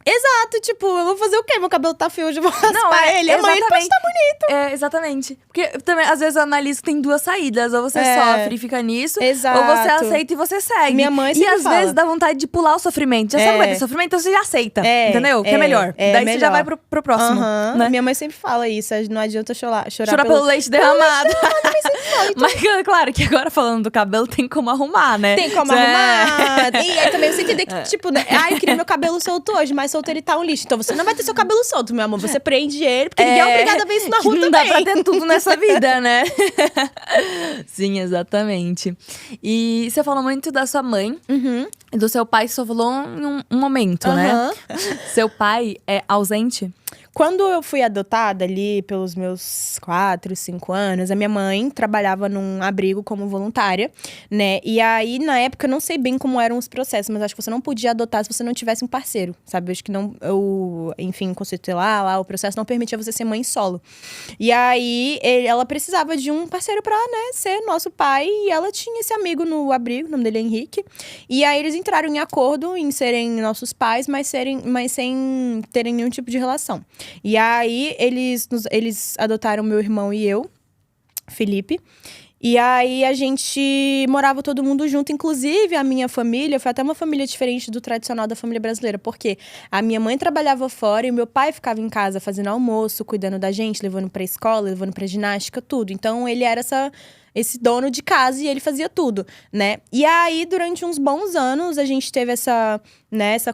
Exato, tipo, eu vou fazer o quê? Meu cabelo tá feio, hoje eu vou raspar ele. Amanhã ele pode estar bonito. Exatamente. Porque também, às vezes, eu analiso que tem duas saídas. Ou você sofre e fica nisso. Exato. Ou você aceita e você segue. Minha mãe sempre às vezes dá vontade de pular o sofrimento. Já sabe o que é sofrimento? Então você já aceita. Entendeu? Que é melhor. Daí melhor. Você já vai pro próximo. Né? Minha mãe sempre fala isso. Não adianta chorar pelo leite derramado. Então. Mas claro que agora falando do cabelo, tem como arrumar, né? Tem como arrumar. E aí também você entender que, tipo, né? Ai, eu queria meu cabelo solto hoje, mas solto ele tá um lixo. Então você não vai ter seu cabelo solto, meu amor. Você prende ele, porque ninguém é obrigado a ver isso na rua não também. Não dá pra ter tudo nessa vida, né? Sim, exatamente. E você falou muito da sua mãe. E do seu pai, só falou em um momento, né? Seu pai é ausente? Quando eu fui adotada ali pelos meus 4, 5 anos, a minha mãe trabalhava num abrigo como voluntária, né? E aí, na época, eu não sei bem como eram os processos, mas acho que você não podia adotar se você não tivesse um parceiro, sabe? Eu acho que não, enfim, conceito lá, o processo não permitia você ser mãe solo. E aí, ela precisava de um parceiro pra, né, ser nosso pai, e ela tinha esse amigo no abrigo, o nome dele é Henrique. E aí, eles entraram em acordo em serem nossos pais, mas sem terem nenhum tipo de relação. E aí, eles adotaram meu irmão e eu, Felipe. E aí, a gente morava todo mundo junto. Inclusive, a minha família foi até uma família diferente do tradicional da família brasileira. Porque a minha mãe trabalhava fora e o meu pai ficava em casa fazendo almoço, cuidando da gente, levando pra escola, levando pra ginástica, tudo. Então, ele era esse dono de casa e ele fazia tudo, né? E aí, durante uns bons anos, a gente teve essa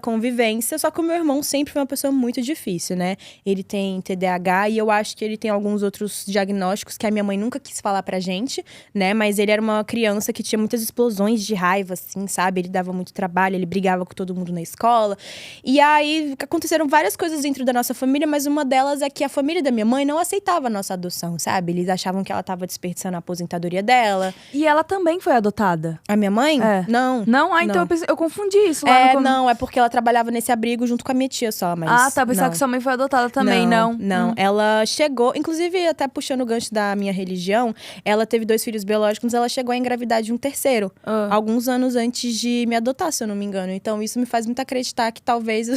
convivência. Só que o meu irmão sempre foi uma pessoa muito difícil, né? Ele tem TDAH e eu acho que ele tem alguns outros diagnósticos que a minha mãe nunca quis falar pra gente, né? Mas ele era uma criança que tinha muitas explosões de raiva, assim, sabe? Ele dava muito trabalho, ele brigava com todo mundo na escola. E aí, aconteceram várias coisas dentro da nossa família, mas uma delas é que a família da minha mãe não aceitava a nossa adoção, sabe? Eles achavam que ela tava desperdiçando a aposentadoria dela. E ela também foi adotada? A minha mãe? É. Não. Não? Ah, então eu confundi isso lá no Não, é porque ela trabalhava nesse abrigo junto com a minha tia só, mas… Ah, tá, pensava que sua mãe foi adotada também, não. Não, ela chegou… Inclusive, até puxando o gancho da minha religião, ela teve 2 filhos biológicos, ela chegou a engravidar de um terceiro. Alguns anos antes de me adotar, se eu não me engano. Então, isso me faz muito acreditar que talvez…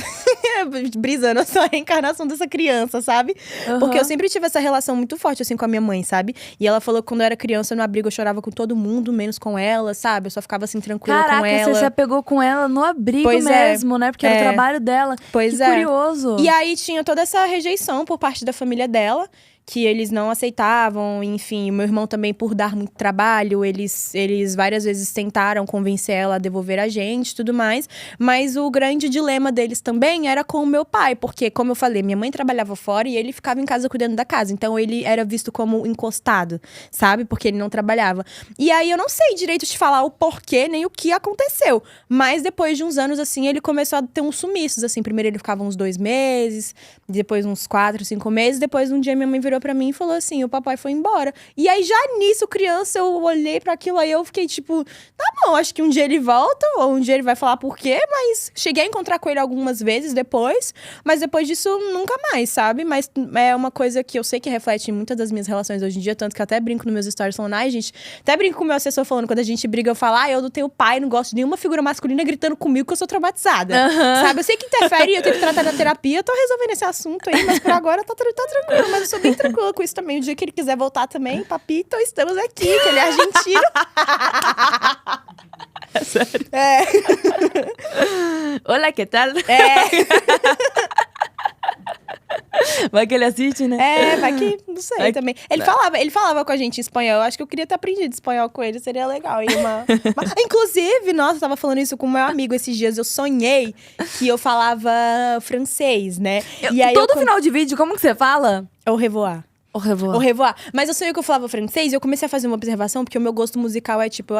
brisando essa reencarnação dessa criança, sabe? Porque eu sempre tive essa relação muito forte, assim, com a minha mãe, sabe? E ela falou que quando eu era criança, no abrigo, eu chorava com todo mundo, menos com ela, sabe? Eu só ficava, assim, tranquila com ela. Caraca, você se apegou com ela no abrigo Pois mesmo, né? Porque era o trabalho dela. Pois que curioso. E aí, tinha toda essa rejeição por parte da família dela, que eles não aceitavam, enfim, o meu irmão também, por dar muito trabalho, eles várias vezes tentaram convencer ela a devolver a gente, tudo mais, mas o grande dilema deles também era com o meu pai, porque, como eu falei, minha mãe trabalhava fora e ele ficava em casa cuidando da casa, então ele era visto como encostado, sabe, porque ele não trabalhava. E aí, eu não sei direito te falar o porquê, nem o que aconteceu, mas depois de uns anos, assim, ele começou a ter uns sumiços, assim, primeiro ele ficava uns 2 meses, depois uns 4, 5 meses, depois um dia minha mãe virou pra mim e falou assim, o papai foi embora. E aí, já nisso, criança, eu olhei pra aquilo aí, eu fiquei tipo, tá bom, acho que um dia ele volta, ou um dia ele vai falar por quê, mas cheguei a encontrar com ele algumas vezes depois, mas depois disso, nunca mais, sabe? Mas é uma coisa que eu sei que reflete em muitas das minhas relações hoje em dia, tanto que eu até brinco nos meus stories falando, ai, gente, até brinco com o meu assessor falando, quando a gente briga, eu falo, eu não tenho pai, não gosto de nenhuma figura masculina gritando comigo que eu sou traumatizada, sabe? Eu sei que interfere, eu tenho que tratar na terapia, eu tô resolvendo esse assunto aí, mas por agora tá tranquilo, mas eu sou bem tranquila com isso também. O dia que ele quiser voltar também, papito, estamos aqui, que ele é argentino. É sério? Olá, que tal? Vai que ele assiste, né? Vai que, não sei também. Ele falava com a gente em espanhol. Eu acho que eu queria ter aprendido espanhol com ele, seria legal. Inclusive, nossa, eu tava falando isso com o meu amigo esses dias. Eu sonhei que eu falava francês, né? E aí todo final de vídeo, como que você fala? Au revoir. Au revoir. Mas eu sonhei que eu falava francês e eu comecei a fazer uma observação, porque o meu gosto musical é tipo,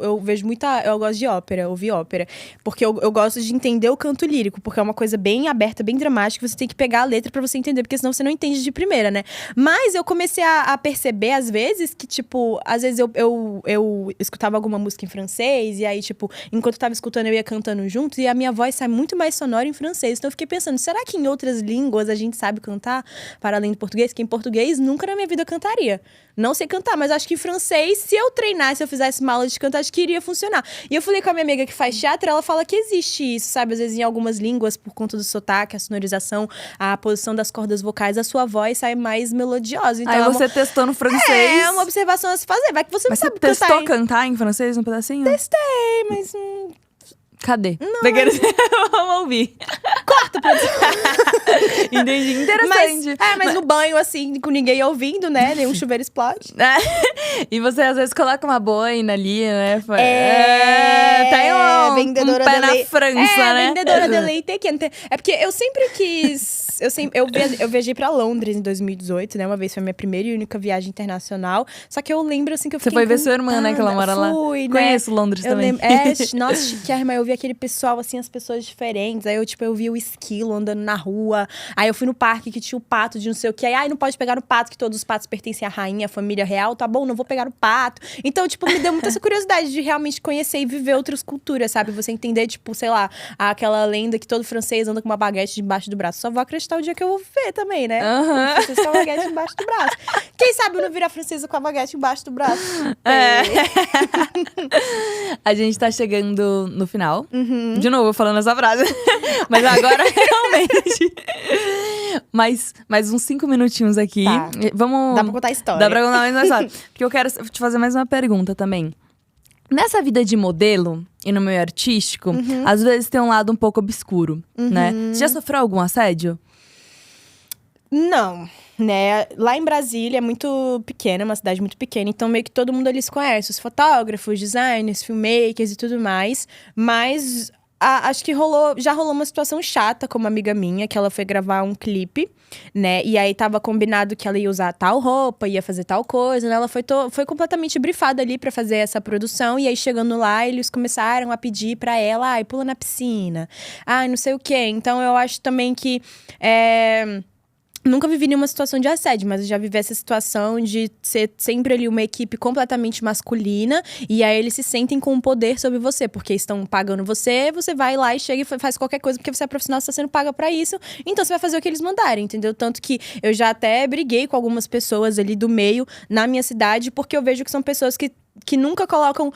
eu vejo muita… Eu gosto de ópera, ouvir ópera. Porque eu gosto de entender o canto lírico, porque é uma coisa bem aberta, bem dramática, você tem que pegar a letra pra você entender, porque senão você não entende de primeira, né? Mas eu comecei a perceber, às vezes, que tipo, às vezes eu escutava alguma música em francês, e aí, tipo, enquanto eu tava escutando, eu ia cantando junto, e a minha voz sai muito mais sonora em francês. Então eu fiquei pensando, será que em outras línguas a gente sabe cantar, para além do português? Que em português, nunca na minha vida eu cantaria. Não sei cantar, mas acho que em francês, se eu treinasse, se eu fizesse uma aula de canto, acho que iria funcionar. E eu falei com a minha amiga que faz teatro, ela fala que existe isso, sabe? Às vezes em algumas línguas, por conta do sotaque, a sonorização, a posição das cordas vocais, a sua voz sai mais melodiosa. Então, aí você testou no francês. É uma observação a se fazer. Vai que você não sabe cantar. Mas você testou cantar em francês um pedacinho? Testei, mas… Cadê? Não, Vamos ouvir. Corta, produção. Entendi. Interessante. Mas no banho, assim, com ninguém ouvindo, né? Nenhum chuveiro explode. E você, às vezes, coloca uma boina ali, né? Tem vendedora um pé de na França, né? Vendedora de leite quente. É porque eu sempre quis… Eu viajei pra Londres em 2018, né? Uma vez foi a minha primeira e única viagem internacional. Só que eu lembro, assim, que eu fiquei… Você foi ver sua irmã, né? Que ela mora lá. Fui, né? Conheço Londres também. Nossa, chiquérrima. Eu vi aquele pessoal, assim, as pessoas diferentes. Aí eu vi o esquilo andando na rua. Aí eu fui no parque que tinha o pato de não sei o quê. Aí, não pode pegar o pato, que todos os patos pertencem à rainha, à família real. Tá bom, não vou pegar o pato. Então, tipo, me deu muita essa curiosidade de realmente conhecer e viver outras culturas, sabe? Você entender, tipo, sei lá, aquela lenda que todo francês anda com uma baguete debaixo do braço. Só vou acreditar o dia que eu vou ver também, né? Francês com a baguete debaixo do braço. Quem sabe eu não virar francesa com a baguete debaixo do braço? A gente tá chegando no final. De novo, falando essa frase. Mas agora, realmente… mais uns 5 minutinhos aqui. Tá. Vamos… Dá pra contar a história. Dá pra contar mais uma história. Porque eu quero te fazer mais uma pergunta também. Nessa vida de modelo e no meio artístico, às vezes tem um lado um pouco obscuro, né? Você já sofreu algum assédio? Não, né? Lá em Brasília é muito pequena, uma cidade muito pequena, então meio que todo mundo ali se conhece, os fotógrafos, designers, filmmakers e tudo mais. Mas acho que já rolou uma situação chata com uma amiga minha, que ela foi gravar um clipe, né? E aí tava combinado que ela ia usar tal roupa, ia fazer tal coisa, né? Ela foi completamente brifada ali pra fazer essa produção. E aí chegando lá, eles começaram a pedir pra ela, ai, pula na piscina, ai, não sei o quê. Então eu acho também que nunca vivi nenhuma situação de assédio, mas eu já vivi essa situação de ser sempre ali uma equipe completamente masculina. E aí eles se sentem com o poder sobre você, porque estão pagando você, você vai lá e chega e faz qualquer coisa, porque você é profissional, você está sendo paga pra isso. Então você vai fazer o que eles mandarem, entendeu? Tanto que eu já até briguei com algumas pessoas ali do meio, na minha cidade, porque eu vejo que são pessoas que nunca colocam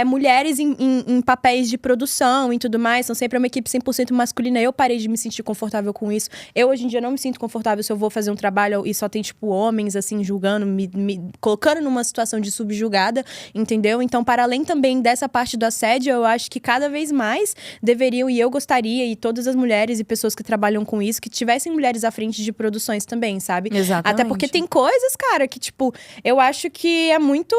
mulheres em papéis de produção e tudo mais. São sempre uma equipe 100% masculina. Eu parei de me sentir confortável com isso. Eu, hoje em dia, não me sinto confortável se eu vou fazer um trabalho e só tem, tipo, homens, assim, julgando, me colocando numa situação de subjugada, entendeu? Então, para além também dessa parte do assédio, eu acho que cada vez mais deveriam, e eu gostaria, e todas as mulheres e pessoas que trabalham com isso, que tivessem mulheres à frente de produções também, sabe? Exatamente. Até porque tem coisas, cara, que, tipo, eu acho que é muito…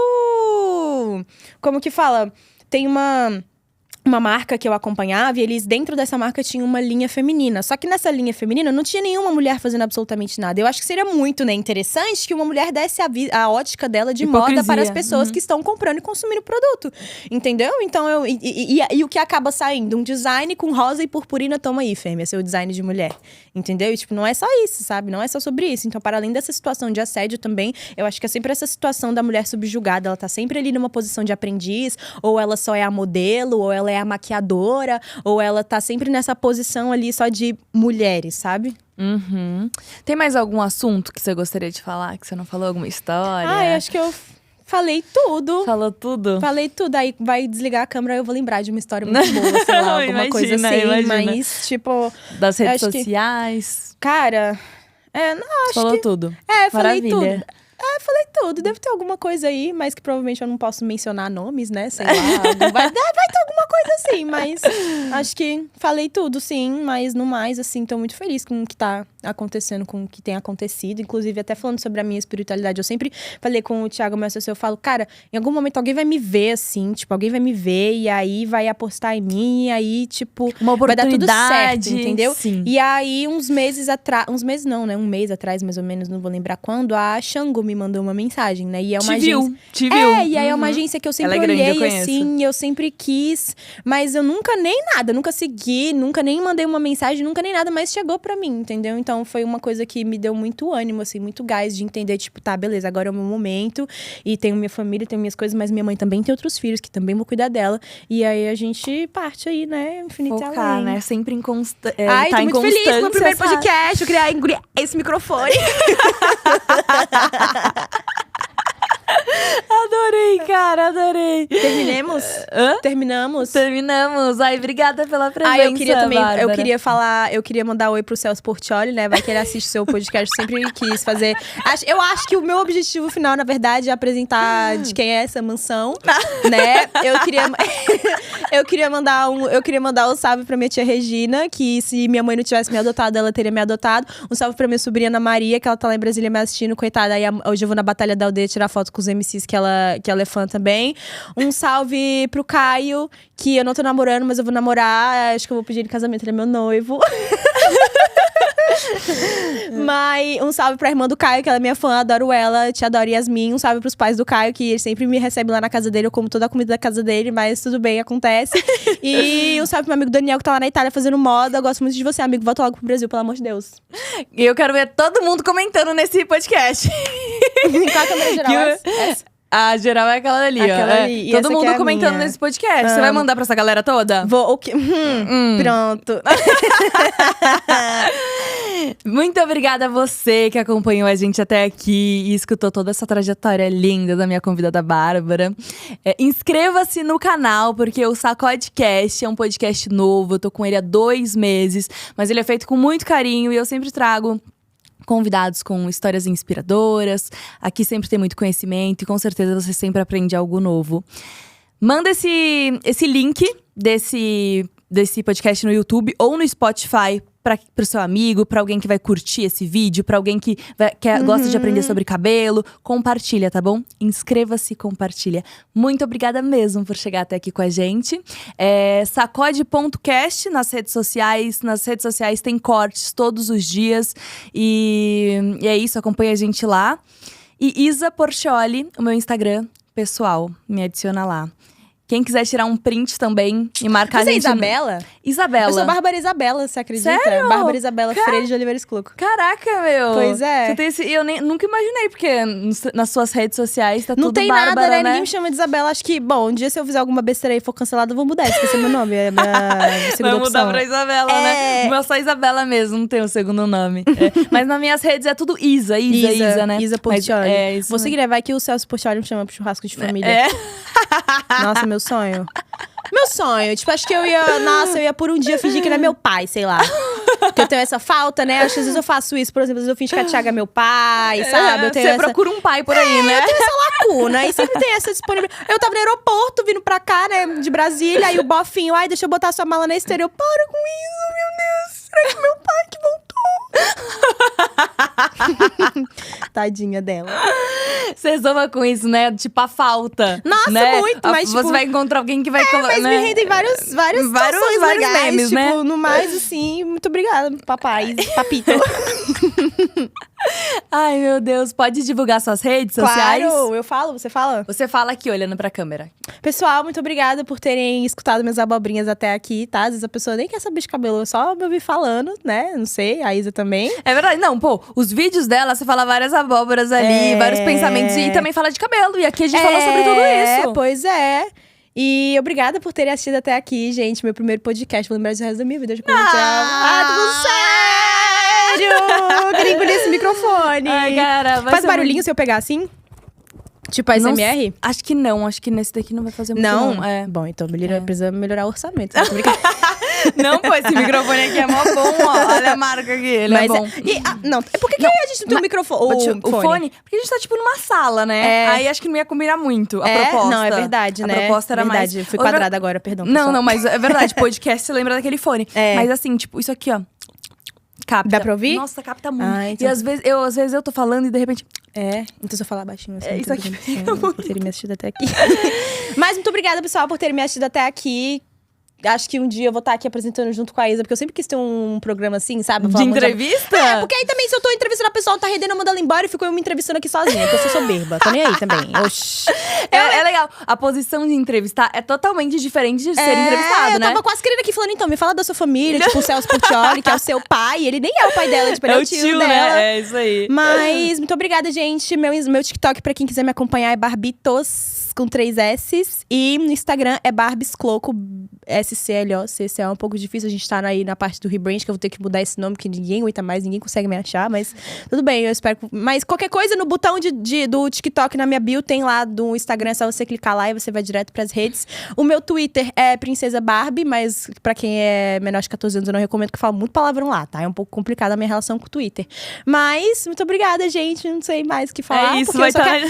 Como que fala? Tem uma marca que eu acompanhava e eles, dentro dessa marca, tinham uma linha feminina. Só que nessa linha feminina não tinha nenhuma mulher fazendo absolutamente nada. Eu acho que seria muito, né, interessante que uma mulher desse a ótica dela de moda para as pessoas que estão comprando e consumindo o produto. Entendeu? Então, e o que acaba saindo? Um design com rosa e purpurina, toma aí, fêmea, seu design de mulher. Entendeu? E, tipo, não é só isso, sabe? Não é só sobre isso. Então, para além dessa situação de assédio também, eu acho que é sempre essa situação da mulher subjugada. Ela tá sempre ali numa posição de aprendiz, ou ela só é a modelo, ou ela é a maquiadora, ou ela tá sempre nessa posição ali só de mulheres, sabe? Uhum. Tem mais algum assunto que você gostaria de falar, que você não falou? Alguma história? Ah, eu acho que eu falei tudo. Falou tudo? Falei tudo. Aí vai desligar a câmera e eu vou lembrar de uma história muito boa, sei lá, alguma coisa assim. Imagina. Mas, tipo… Das redes sociais? Cara, não, acho falou que… tudo. Falei tudo. Maravilha. Falei tudo. Deve ter alguma coisa aí, mas que provavelmente eu não posso mencionar nomes, né? Sei lá. vai ter alguma coisa assim, mas acho que falei tudo, sim. Mas no mais, assim, tô muito feliz com o que tá acontecendo, com o que tem acontecido. Inclusive, até falando sobre a minha espiritualidade. Eu sempre falei com o Thiago, meu assessor, eu falo, cara, em algum momento alguém vai me ver, assim. Tipo, alguém vai me ver e aí vai apostar em mim. E aí, tipo, vai dar tudo certo, entendeu? Sim. E aí, uns meses atrás… Uns meses não, né? Um mês atrás, mais ou menos, não vou lembrar quando. A Xango me mandou uma mensagem, né? E é uma agência… Te viu. E aí é uma agência que eu sempre olhei, assim, eu sempre quis. Mas eu nunca nem nada, nunca segui, nunca nem mandei uma mensagem, nunca nem nada, mas chegou pra mim, entendeu? Então foi uma coisa que me deu muito ânimo, assim, muito gás de entender, tipo, tá, beleza, agora é o meu momento. E tenho minha família, tenho minhas coisas, mas minha mãe também tem outros filhos, que também vou cuidar dela. E aí a gente parte aí, né, infinito além. Né? Sempre em constância. Ai, tô muito feliz com o meu primeiro podcast, eu queria engolir esse microfone. Adorei, cara, adorei. Terminemos? Terminamos? Terminamos. Ai, obrigada pela presença, eu queria também, Bárbara. eu queria mandar oi pro Celso Portiolli, né? Vai que ele assiste o seu podcast, sempre quis fazer. Eu acho que o meu objetivo final, na verdade, é apresentar de quem é essa mansão, né? Eu queria mandar um salve pra minha tia Regina, que se minha mãe não tivesse me adotado, ela teria me adotado. Um salve pra minha sobrinha Ana Maria, que ela tá lá em Brasília me assistindo, coitada. Aí hoje eu vou na Batalha da Aldeia tirar foto com os MCs que ela é fã também. Um salve pro Caio, que eu não tô namorando, mas eu vou namorar. Acho que eu vou pedir ele em casamento, ele é meu noivo. Mas um salve pra irmã do Caio, que ela é minha fã, adoro ela, te adoro, Yasmin. Um salve pros pais do Caio, que ele sempre me recebe lá na casa dele, eu como toda a comida da casa dele, mas tudo bem, acontece. E um salve pro meu amigo Daniel, que tá lá na Itália fazendo moda. Eu gosto muito de você, amigo, volta logo pro Brasil, pelo amor de Deus. E eu quero ver todo mundo comentando nesse podcast. Qual a câmera geral? Essa? A geral é aquela ali, ó. Todo mundo comentando nesse podcast. Você vai mandar pra essa galera toda? Vou. Pronto. Muito obrigada a você que acompanhou a gente até aqui e escutou toda essa trajetória linda da minha convidada Bárbara. Inscreva-se no canal, porque o Sacodecast é um podcast novo. Eu tô com ele há 2 meses, mas ele é feito com muito carinho e eu sempre trago convidados com histórias inspiradoras. Aqui sempre tem muito conhecimento e com certeza você sempre aprende algo novo. Manda esse link desse podcast no YouTube ou no Spotify pro seu amigo, pra alguém que vai curtir esse vídeo, pra alguém que gosta de aprender sobre cabelo. Compartilha, tá bom? Inscreva-se e compartilha. Muito obrigada mesmo por chegar até aqui com a gente. Sacode.cast nas redes sociais. Nas redes sociais tem cortes todos os dias. E é isso, acompanha a gente lá. E Isa Porcioli, o meu Instagram pessoal, me adiciona lá. Quem quiser tirar um print também e marcar Você a gente… é Isabela? Isabela. Eu sou Bárbara Isabela, você acredita? Sério? Bárbara Isabela Freire de Oliveira Escluco. Caraca, meu! Pois é. Você tem eu nunca imaginei, porque nas suas redes sociais tá Não tudo tem Bárbara, nada, né? né? Ninguém me chama de Isabela. Acho que, bom, um dia se eu fizer alguma besteira aí e for cancelada, eu vou mudar. Esqueci meu nome, é a minha segunda Vai mudar opção. pra Isabela, né? O meu é só Isabela mesmo, não tem o segundo nome. Mas nas minhas redes é tudo Isa, né? Isa Porcioli. Isso Vou seguir, mesmo. vai que o Celso Porcioli me chama pro churrasco de família. É. Nossa, meu sonho. Meu sonho, tipo, acho que eu ia por um dia fingir que ele é meu pai, sei lá. Porque eu tenho essa falta, né? Acho que às vezes eu faço isso, por exemplo, às vezes eu fingo que a Thiago é meu pai, sabe? Eu tenho Você procura um pai por aí, né? Eu tenho essa lacuna, e sempre tem essa disponibilidade. Eu tava no aeroporto, vindo pra cá, né, de Brasília, aí o bofinho, ai, deixa eu botar sua mala na esteira. Eu, para com isso, meu Deus, será que meu pai que voltou? Tadinha dela. Você zoma com isso, né? Tipo, a falta. Nossa, né? muito, mas Você tipo, vai encontrar alguém que vai… Mas né? me rendem várias situações vários legais, memes, tipo, né? no mais, assim, muito obrigada, papai, papito. Ai, meu Deus. Pode divulgar suas redes sociais? Claro, eu falo, você fala? Você fala aqui, olhando pra câmera. Pessoal, muito obrigada por terem escutado minhas abobrinhas até aqui, tá? Às vezes a pessoa nem quer saber de cabelo, eu só me ouvi falando, né? Não sei, a Isa também. É verdade. Não, pô, os vídeos dela, você fala várias abóboras ali, vários pensamentos. E também fala de cabelo. E aqui a gente falou sobre tudo isso. Pois é. E obrigada por terem assistido até aqui, gente. Meu primeiro podcast. Vou lembrar do resto da minha vida. Tudo sério! Gringo nesse microfone. Ai, cara, Faz barulhinho se eu pegar assim? Tipo a SMR? Acho que não. Acho que nesse daqui não vai fazer muito Não? É. Bom, então precisa melhorar o orçamento. Tô brincando. Não, pô, esse microfone aqui é mó bom, ó. Olha a marca aqui, ele é bom. Não, por que a gente não tem um microfone? O fone? Porque a gente tá, tipo, numa sala, né? Aí acho que não ia combinar muito a proposta. Não, é verdade, né? A proposta era verdade. mais… Fui quadrada agora, perdão. Não, mas é verdade. Podcast, você lembra daquele fone. Mas assim, tipo, isso aqui, ó. Capta. Dá pra ouvir? Nossa, capta muito. Então… E às vezes eu tô falando e de repente… Então se eu falar baixinho assim, isso aqui por terem me assistido até aqui. Mas muito obrigada, pessoal, por terem me assistido até aqui. Acho que um dia eu vou estar aqui apresentando junto com a Isa, porque eu sempre quis ter um programa assim, sabe? De entrevista? Porque aí também, se eu tô entrevistando a pessoa, não tá rendendo, eu mando ela embora e fico eu me entrevistando aqui sozinha, porque eu sou soberba. Tô nem aí também. Oxi. É legal. A posição de entrevistar é totalmente diferente de ser entrevistado, né? Eu tava quase querendo aqui falando, então, me fala da sua família, tipo, o Celso Porcioli, que é o seu pai. Ele nem é o pai dela, tipo, ele é o tio dela. Né? É isso aí. Mas, muito obrigada, gente. Meu TikTok, pra quem quiser me acompanhar, é Barbitos, com 3 S's. E no Instagram é Barbiscloco, SCLOCCO. É um pouco difícil, a gente tá aí na parte do rebrand, que eu vou ter que mudar esse nome, que ninguém aguenta mais, ninguém consegue me achar. Mas tudo bem, eu espero. Mas qualquer coisa, no botão do TikTok, na minha bio, tem lá do Instagram, é só você clicar lá e você vai direto pras redes. O meu Twitter é Princesa Barbie, mas pra quem é menor de 14 anos, eu não recomendo, que eu falo muito palavrão lá, tá? É um pouco complicada a minha relação com o Twitter. Mas, muito obrigada, gente. Não sei mais o que falar. É isso, porque eu só quero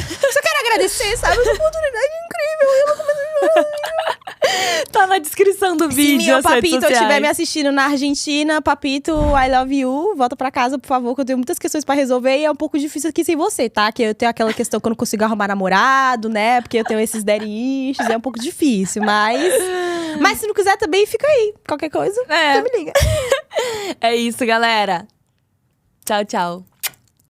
agradecer, sabe? Essa oportunidade incrível. Eu comecei a chorar. Tá na descrição do vídeo. Se meu papito estiver me assistindo na Argentina, papito, I love you. Volta pra casa, por favor, que eu tenho muitas questões pra resolver. E é um pouco difícil aqui sem você, tá? Que eu tenho aquela questão que eu não consigo arrumar namorado, né? Porque eu tenho esses daddy issues, é um pouco difícil. Mas se não quiser também, fica aí. Qualquer coisa, você me liga. É isso, galera. Tchau, tchau.